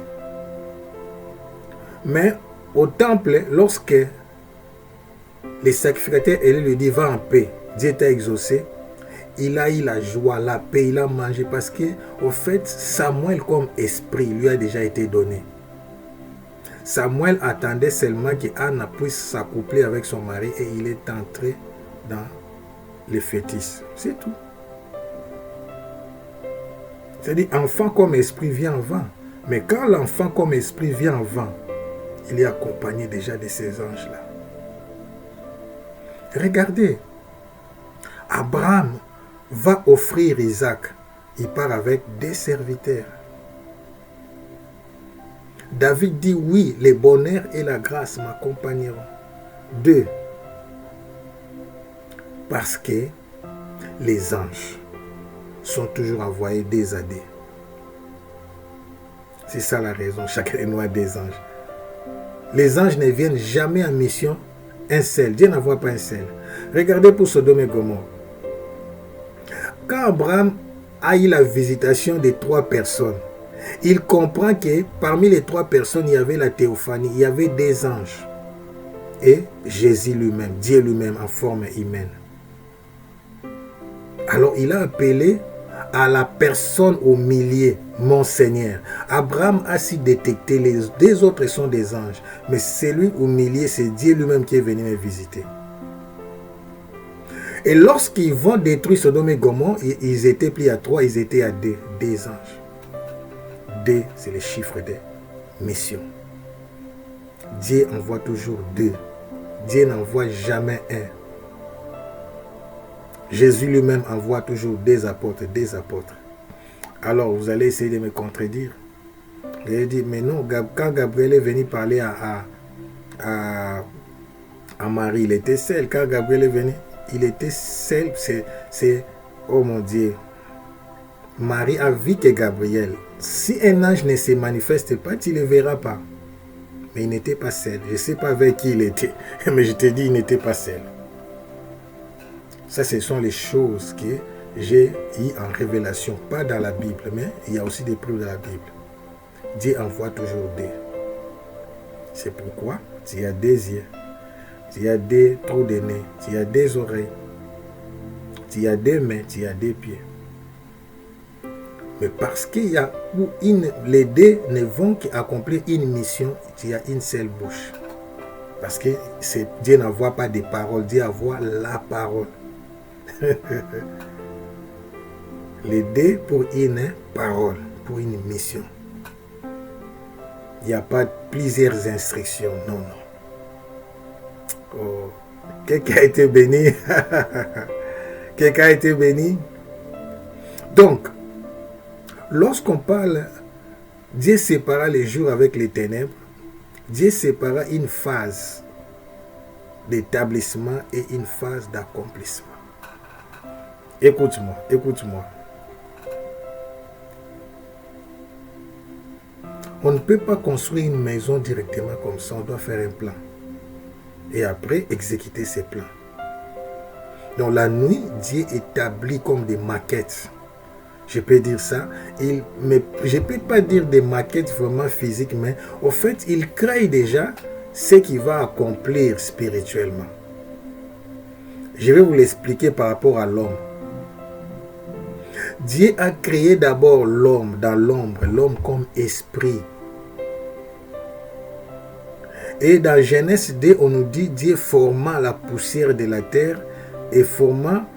Mais au temple, lorsque les sacrificateurs lui dit va en paix, Dieu t'a exaucé, il a eu la joie, la paix, il a mangé parce que au fait, Samuel comme esprit lui a déjà été donné. Samuel attendait seulement qu'Anne puisse s'accoupler avec son mari et il est entré dans les fétiches. C'est tout. C'est-à-dire, enfant comme esprit vient avant. Mais quand l'enfant comme esprit vient avant, il est accompagné déjà de ces anges-là. Regardez, Abraham va offrir Isaac. Il part avec des serviteurs. David dit oui, le bonheur et la grâce m'accompagneront. 2. Parce que les anges sont toujours envoyés des à des. C'est ça la raison, chacun nous a des anges. Les anges ne viennent jamais en mission un seul. Dieu n'envoie pas un seul. Regardez pour Sodome et Gomorrhe. Quand Abraham a eu la visitation de 3 personnes, il comprend que parmi les 3 personnes, il y avait la théophanie, il y avait des anges. Et Jésus lui-même, Dieu lui-même en forme humaine. Alors il a appelé à la personne au milieu, mon Seigneur. Abraham a su détecter les 2 autres sont des anges. Mais celui au milieu, c'est Dieu lui-même qui est venu me visiter. Et lorsqu'ils vont détruire Sodome et Gomorrhe, ils étaient plus à 3, ils étaient à 2 anges. 2, c'est le chiffre des missions. Dieu envoie toujours 2. Dieu n'envoie jamais 1. Jésus lui-même envoie toujours des apôtres. Alors vous allez essayer de me contredire. Vous allez dire, mais non, quand Gabriel est venu parler à Marie, il était seul. Quand Gabriel est venu, il était seul. Oh mon Dieu. Marie a vu que Gabriel, si un ange ne se manifeste pas, tu ne le verras pas. Mais il n'était pas seul. Je ne sais pas avec qui il était, mais je te dis, il n'était pas seul. Ça, ce sont les choses que j'ai eues en révélation, pas dans la Bible, mais il y a aussi des preuves dans la Bible. Dieu envoie toujours 2. C'est pourquoi tu as 2 yeux, tu as 2 trous de nez, tu as 2 oreilles, tu as 2 mains, tu as 2 pieds. Mais parce qu'il y a les 2 ne vont qu'accomplir une mission, tu as une seule bouche. Parce que Dieu n'envoie pas des paroles, Dieu envoie la parole. Les 2 pour une parole, pour une mission. Il n'y a pas plusieurs instructions, non. Oh, quelqu'un a été béni. Quelqu'un a été béni. Donc, lorsqu'on parle, Dieu sépara les jours avec les ténèbres, Dieu sépara une phase d'établissement et une phase d'accomplissement. Écoute-moi. On ne peut pas construire une maison directement comme ça, on doit faire un plan. Et après, exécuter ces plans. Donc la nuit, Dieu établit comme des maquettes. Je peux dire ça. Je ne peux pas dire des maquettes vraiment physiques, mais au fait, il crée déjà ce qu'il va accomplir spirituellement. Je vais vous l'expliquer par rapport à l'homme. Dieu a créé d'abord l'homme dans l'ombre, l'homme comme esprit. Et dans Genèse 2, on nous dit Dieu forma la poussière de la terre et forma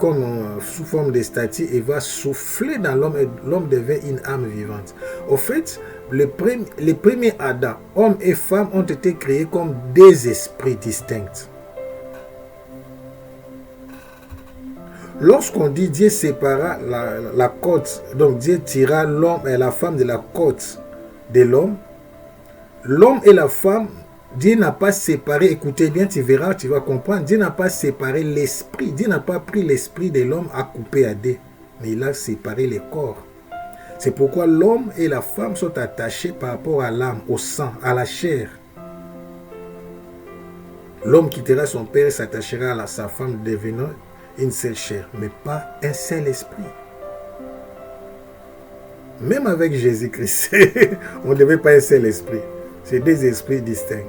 comme sous forme de statues et va souffler dans l'homme et l'homme devient une âme vivante. Au fait, les premiers Adam, hommes et femmes, ont été créés comme des esprits distincts. Lorsqu'on dit Dieu sépara la côte, donc Dieu tira l'homme et la femme de la côte de l'homme, l'homme et la femme, Dieu n'a pas séparé, écoutez bien, tu verras, tu vas comprendre, Dieu n'a pas séparé l'esprit, Dieu n'a pas pris l'esprit de l'homme à couper à deux, mais il a séparé les corps. C'est pourquoi l'homme et la femme sont attachés par rapport à l'âme, au sang, à la chair. L'homme quittera son père et s'attachera à sa femme, devenant une seule chair, mais pas un seul esprit. Même avec Jésus-Christ, on ne devait pas un seul esprit. C'est des esprits distincts.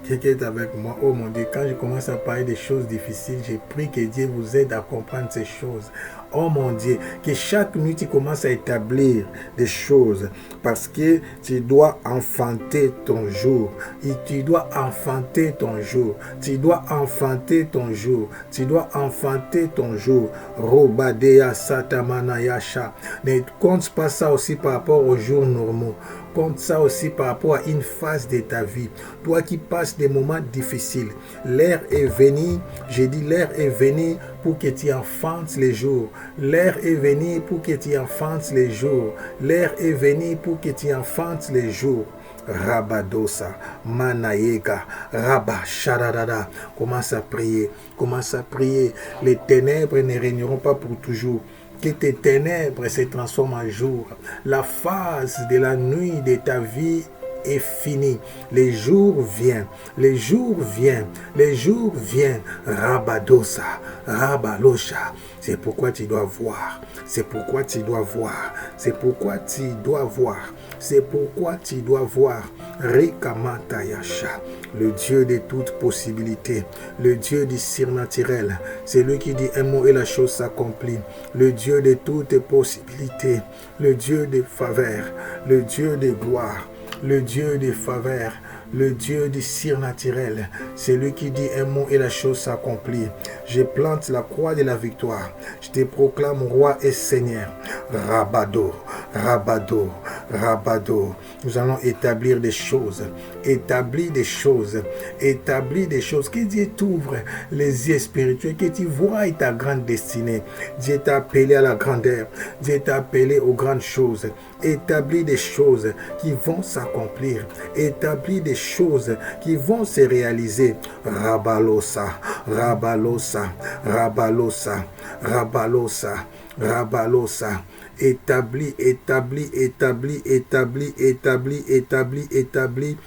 Quelqu'un est avec moi. Oh mon Dieu, quand je commence à parler des choses difficiles, j'ai prie que Dieu vous aide à comprendre ces choses. Oh mon Dieu, que chaque nuit tu commences à établir des choses parce que tu dois enfanter ton jour. Et tu dois enfanter ton jour. Tu dois enfanter ton jour. Tu dois enfanter ton jour. Robadea satamana yasha. Ne compte pas ça aussi par rapport aux jours normaux. Compte ça aussi par rapport à une phase de ta vie. Toi qui passes des moments difficiles. L'heure est venue, j'ai dit l'heure est venue pour que tu enfantes les jours. L'heure est venue pour que tu enfantes les jours. L'heure est venue pour que tu enfantes les jours. Rabadosa, Manayega, Rabba, Shadadada. Commence à prier, commence à prier. Les ténèbres ne régneront pas pour toujours. Que tes ténèbres se transforment en jour. La phase de la nuit de ta vie est finie. Les jours viennent. Les jours viennent. Les jours viennent. Rabadosa, Rabalosha. C'est pourquoi tu dois voir. C'est pourquoi tu dois voir. C'est pourquoi tu dois voir. C'est pourquoi tu dois voir. Rikamatayasha, le Dieu de toutes possibilités, le Dieu du surnaturel, c'est lui qui dit un mot et la chose s'accomplit, le Dieu de toutes possibilités, le Dieu de faveur, le Dieu de gloire, le Dieu de faveur, le Dieu du surnaturel, c'est lui qui dit un mot et la chose s'accomplit. Je plante la croix de la victoire. Je te proclame roi et Seigneur. Rabado, Rabado, Rabado. Nous allons établir des choses. Établir des choses. Établir des choses. Que Dieu t'ouvre les yeux spirituels. Que tu vois ta grande destinée. Dieu t'a appelé à la grandeur. Dieu t'a appelé aux grandes choses. Établis des choses qui vont s'accomplir. Établis des choses qui vont se réaliser. Rabalosa, Rabalosa, Rabalosa, Rabalosa, Rabalosa. Établis, établis, établis, établis, établis, établis, établis.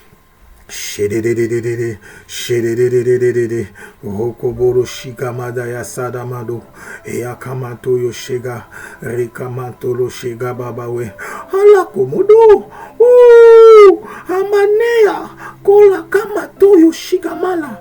Shededededede, shededededede, Rokoboro shikamada ya sadamado, Eyakamato yo shega, Rikamato lo shega babawe, Ala komodo, Amanea, Kola kamato yo shikamala,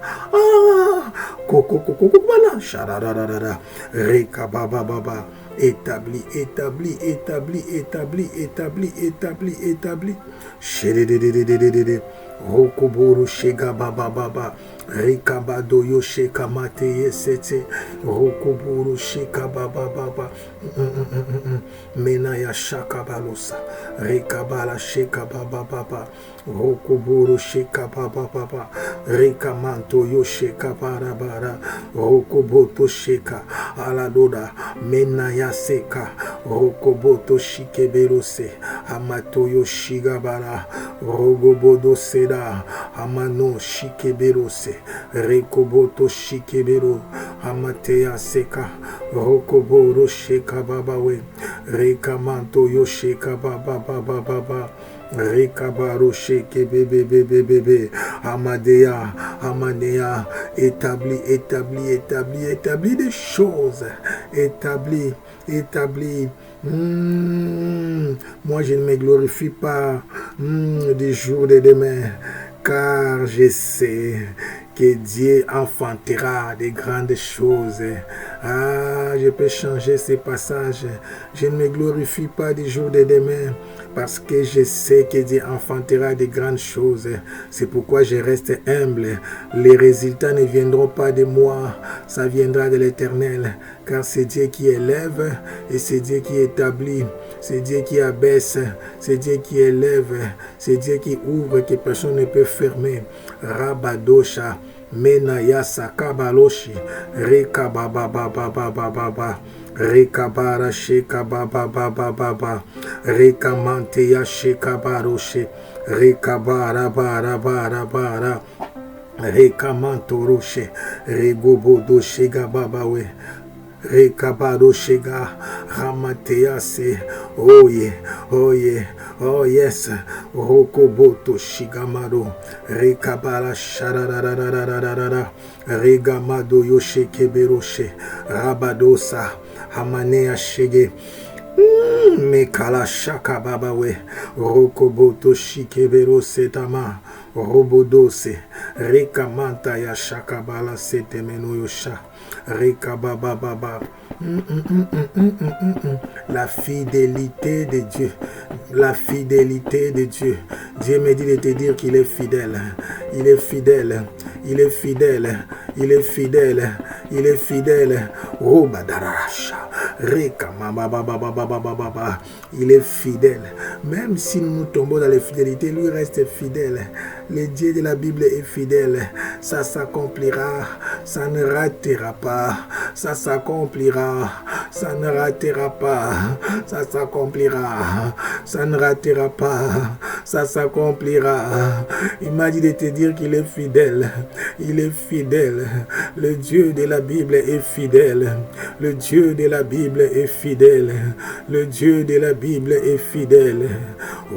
Kokokokokokala, Shadadadada, Rika baba baba, établi, établi, établi, établi, établi, établi, établi, shededededede, Rokoboro shega baba baba, Rikabado yo sheka mate yesete, Rokoboro sheka baba baba, Menaya shaka balosa, Rikabala sheka baba baba, Rokoboro sheka baba baba, Rikamanto yo sheka barabara, Rokoboto sheka aladoda, Menaya seka, Rokoboto shikeberose, Amato yo shigabara, Rogobodo seda, Amano shikeberose, Rekoboto shikebero, Amatea seka, Rokoboro sheka babawe, Rekamanto yo sheka baba baba baba, Rekabaro sheke bebe bebe bebe, Amadea, Amanea, établis, établis, établis, établis des choses, établis, établi. Moi, je ne me glorifie pas du jour de demain, car je sais que Dieu enfantera de grandes choses. Ah, je peux changer ces passages. Je ne me glorifie pas du jour de demain, parce que je sais que Dieu enfantera de grandes choses. C'est pourquoi je reste humble. Les résultats ne viendront pas de moi, ça viendra de l'Éternel, car c'est Dieu qui élève et c'est Dieu qui établit, c'est Dieu qui abaisse, c'est Dieu qui élève, c'est Dieu qui ouvre que personne ne peut fermer. Rabadosha, Menaya Sakabaloshi, Rekababababababa, Rekabara Shekabababababa, Rekamanteya Shekabaroshe, Rekabarabarabara, Rekamantoroshe, Regobodo Shegababawe, Rekabado Shega, Ramatease, oh yeah, oh yeah, oh yes, Rokoboto Shigamado, Rekabala Shararararararara, Regamado Yoshekeberoshe, Rabadosa, Hamanea Shege, Mekala Shaka Babawe, Rokoboto Shikebero Setama, Robodose, Rekamanta ya Shakabala Setemenoyosha, Rekabababa. La fidélité de Dieu, la fidélité de Dieu. Dieu me dit de te dire qu'il est fidèle, il est fidèle, il est fidèle, il est fidèle, il est fidèle. Oh badarasha, Rekamababababababa, il est fidèle. Même si nous tombons dans les fidélités, lui reste fidèle. Le Dieu de la Bible est fidèle. Ça s'accomplira, ça ne ratera pas, ça s'accomplira, ça ne ratera pas, ça s'accomplira, ça ne ratera pas, ça s'accomplira. Il m'a dit de te dire qu'il est fidèle, il est fidèle. Le Dieu de la Bible est fidèle, le Dieu de la Bible est fidèle, le Dieu de la Bible est fidèle.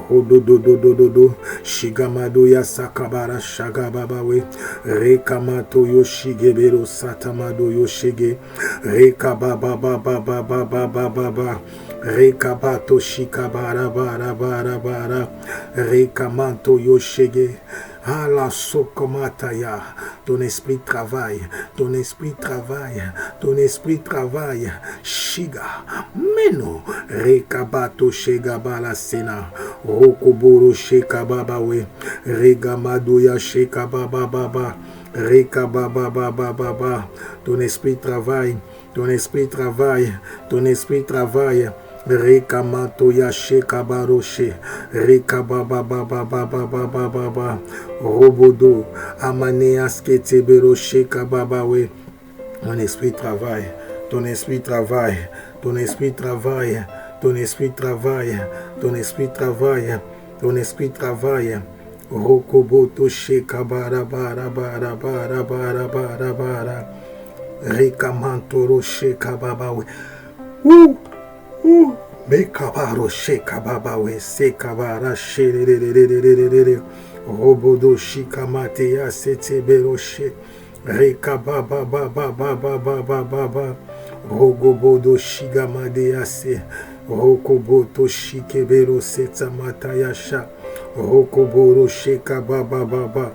Rododododododo, Shigamado Yasakabara Shagababawe, Rekamato Yoshigebero Satamado Yoshige, Rekababababababababa, Rekabato Shikabara bara bara bara, Rekamanto Yoshige. Ah la sokomataya, ton esprit travaille, ton esprit travaille, ton esprit travaille. Shiga, meno, rekabato shegabala sena, rokoboro shekababawe, regamadoya shekabababa, rekabababababa. Ton esprit travaille, ton esprit travaille, ton esprit travaille. Rekamato yashe kabaroshe, rekababababababababa, robodo, amaneas keteberoshe kababawe. Ton esprit travaille, ton esprit travaille, ton esprit travaille, ton esprit travaille, ton esprit travaille, ton esprit travaille. Rokoboto shekabarabarabarabarabarabarabara, rekamantoro shekababawe. Mekabaro shekababawe sekabara shererererererere, robodo shikamate ya seteberoshe, rekababababababababa, rogobodo shigamade yase, rokoboto shikebero setamata yasha, rokoboro shekababababa.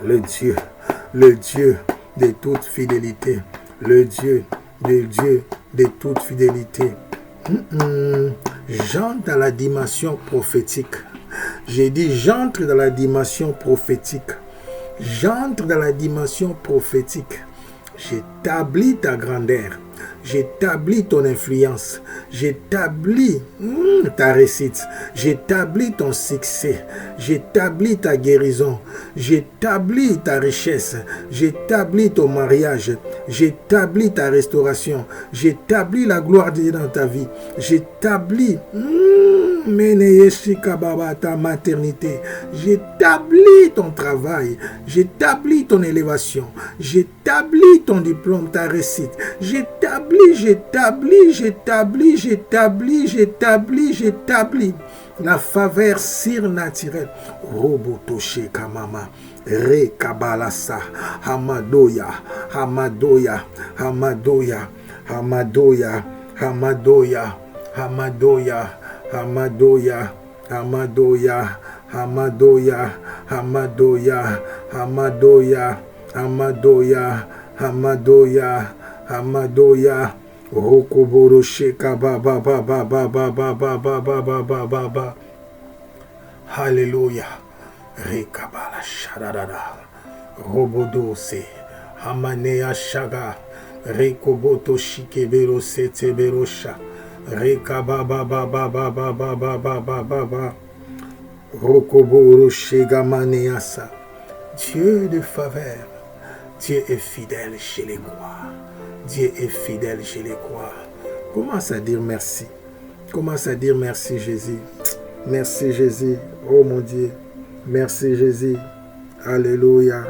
Le Dieu de toute fidélité, le Dieu de toute fidélité. J'entre dans la dimension prophétique. J'ai dit j'entre dans la dimension prophétique. J'entre dans la dimension prophétique. J'établis ta grandeur. J'établis ton influence. J'établis ta réussite. J'établis ton succès. J'établis ta guérison. J'établis ta richesse. J'établis ton mariage. J'établis ta restauration. J'établis la gloire de Dieu dans ta vie. J'établis ta maternité. J'établis ton travail. J'établis ton élévation. J'établis ton diplôme, ta réussite. J'établis la faveur surnaturelle. Robotoche kamama. Rekabalasa. Hamadoya. Hamadoya. Hamadoya. Hamadoya. Hamadoya, Hamadoya, Hamadoya, Hamadoya, Hamadoya, Hamadoya, Hamadoya, Hamadoya, Hamadoya, Hamadoya, Rokoboro Sheka Baba Baba Baba Baba Baba Baba Baba. Hallelujah. Rekabala Shadada. Robodose. Hamanea Shaga. Rekoboto Shikebero Seteberosha. Rekababa Baba Baba Baba Baba Baba. Rokoboro Shega Maneasa. Dieu de faveur. Dieu est fidèle chez les croix. Dieu est fidèle chez les croix. Commence à dire merci. Commence à dire merci Jésus. Merci Jésus. Oh mon Dieu. Merci Jésus. Alléluia.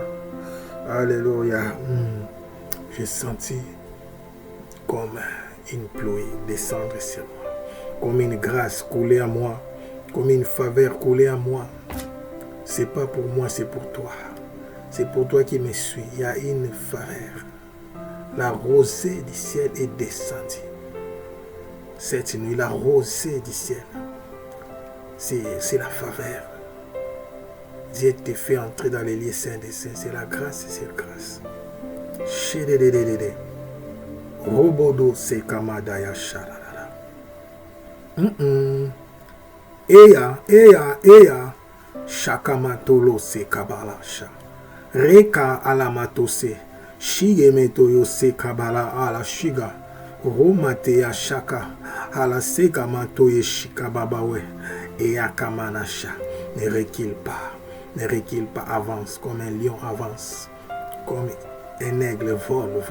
Alléluia. J'ai senti comme une pluie descendre sur moi. Comme une grâce couler à moi. Comme une faveur couler à moi. C'est pas pour moi, c'est pour toi. C'est pour toi qui me suis. Il y a une faveur. La rosée du ciel est descendue. Cette nuit, la rosée du ciel, c'est la faveur. Dieu te fait entrer dans les lieux saints des saints. C'est la grâce, c'est la grâce. Chédédédédé. Robodo se kamadaya sharara. Eya. Shakamatolo se kabalasha. Reka alamatose. Shigemeto yose kabala ala shiga. Romate ya shaka. Ala sega mato ye shika babawe. Eya kamanasha. Ne recule pas. Ne recule pas. Avance comme un lion avance. Comme un aigle vole.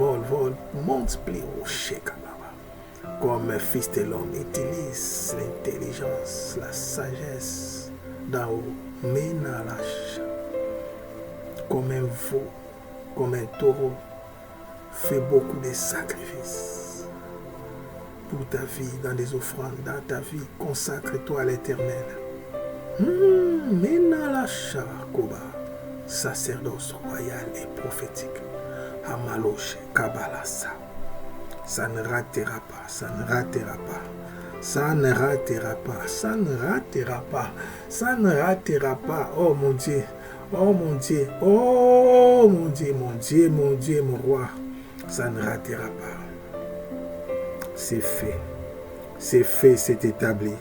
Monte plus haut. Shika baba. Comme un fils de l'homme utilise l'intelligence, la sagesse d'en haut. Ménalacha. Comme un veau, comme un taureau, fais beaucoup de sacrifices pour ta vie, dans des offrandes, dans ta vie, consacre-toi à l'Éternel. Menalacha Koba, sacerdoce royal et prophétique, Hamaloche Kabalasa. Ça ne ratera pas, ça ne ratera pas. Ça ne ratera pas, ça ne ratera pas, ça ne ratera pas. Oh mon Dieu. Oh mon Dieu, oh mon Dieu, mon Dieu, mon Dieu, mon roi, ça ne ratera pas. C'est fait, c'est établi.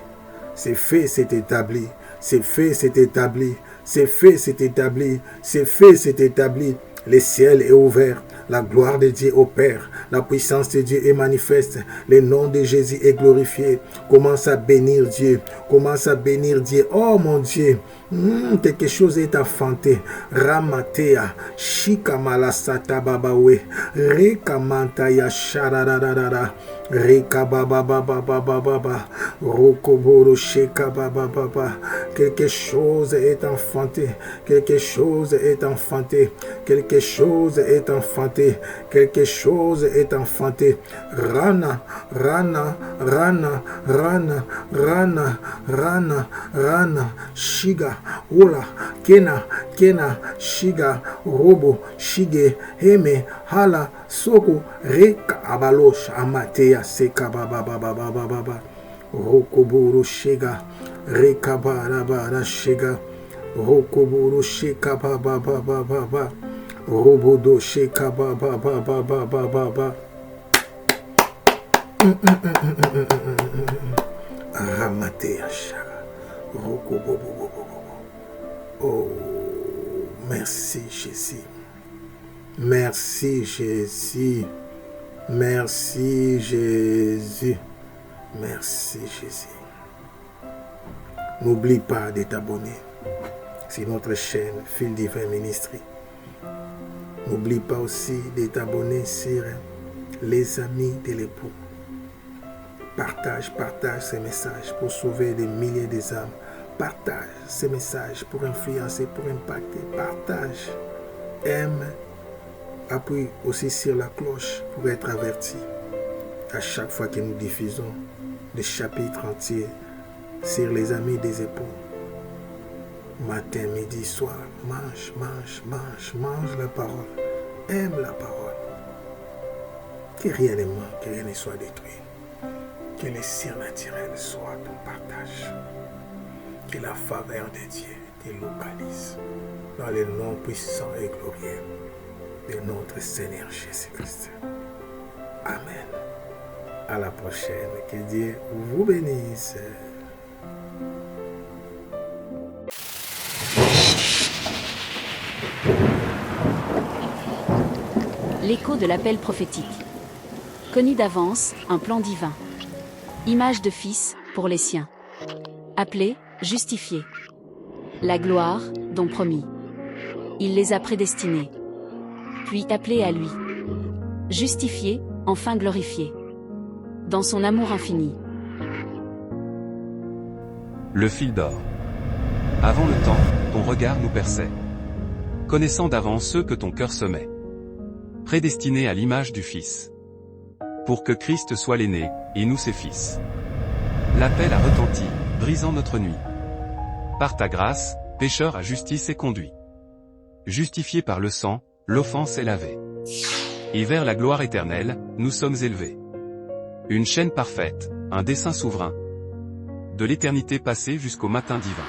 C'est fait, c'est établi. C'est fait, c'est établi. C'est fait, c'est établi. C'est fait, c'est établi. Le ciel est ouvert. La gloire de Dieu opère. La puissance de Dieu est manifeste. Le nom de Jésus est glorifié. Commence à bénir Dieu. Commence à bénir Dieu. Oh mon Dieu. Quelque chose est enfanté. Ramatea. Shikamala sata babawe. Rekamantaya sharararara. Reka baba baba baba baba. Rokoboro sheka baba baba. Quelque chose est enfanté. Quelque chose est enfanté. Quelque chose est enfanté. Quelque chose est enfanté. Rana, rana, rana, rana, rana, rana, rana, shiga, ola, kena, kena, shiga, robo, shige, heme, hala, soko, reka, abalosh, amatea, seka, baba, baba, baba, baba, rokoboro, shiga, reka, barabara, shiga, rokoboro, shika, baba, baba, baba, robodo, shika, baba, baba, baba, baba. Ramatea, shara, rokobobo. Oh, merci Jésus. Merci Jésus. Merci Jésus. Merci Jésus. N'oublie pas de t'abonner sur notre chaîne Fil Divin Ministry. N'oublie pas aussi de t'abonner sur les amis de l'époux. Partage ces messages pour sauver des milliers d'âmes. Partage ces messages pour influencer, pour impacter. Partage. Aime. Appuie aussi sur la cloche pour être averti à chaque fois que nous diffusons des chapitres entiers sur les amis des époux. Matin, midi, soir, mange la parole. Aime la parole. Que rien ne manque, que rien ne soit détruit. Que les surnaturels soient ton partage. Que la faveur de Dieu te localise. Dans le nom puissant et glorieux de notre Seigneur Jésus-Christ. Amen. À la prochaine. Que Dieu vous bénisse. L'écho de l'appel prophétique. Connu d'avance, un plan divin. Image de fils, pour les siens. Appelé, justifié. La gloire, dont promis. Il les a prédestinés. Puis appelés à lui. Justifiés, enfin glorifiés. Dans son amour infini. Le fil d'or. Avant le temps, ton regard nous perçait. Connaissant d'avance ceux que ton cœur semait. Prédestinés à l'image du Fils. Pour que Christ soit l'aîné, et nous ses fils. L'appel a retenti, brisant notre nuit. Par ta grâce, pécheur à justice est conduit. Justifié par le sang, l'offense est lavée. Et vers la gloire éternelle, nous sommes élevés. Une chaîne parfaite, un dessein souverain. De l'éternité passée jusqu'au matin divin.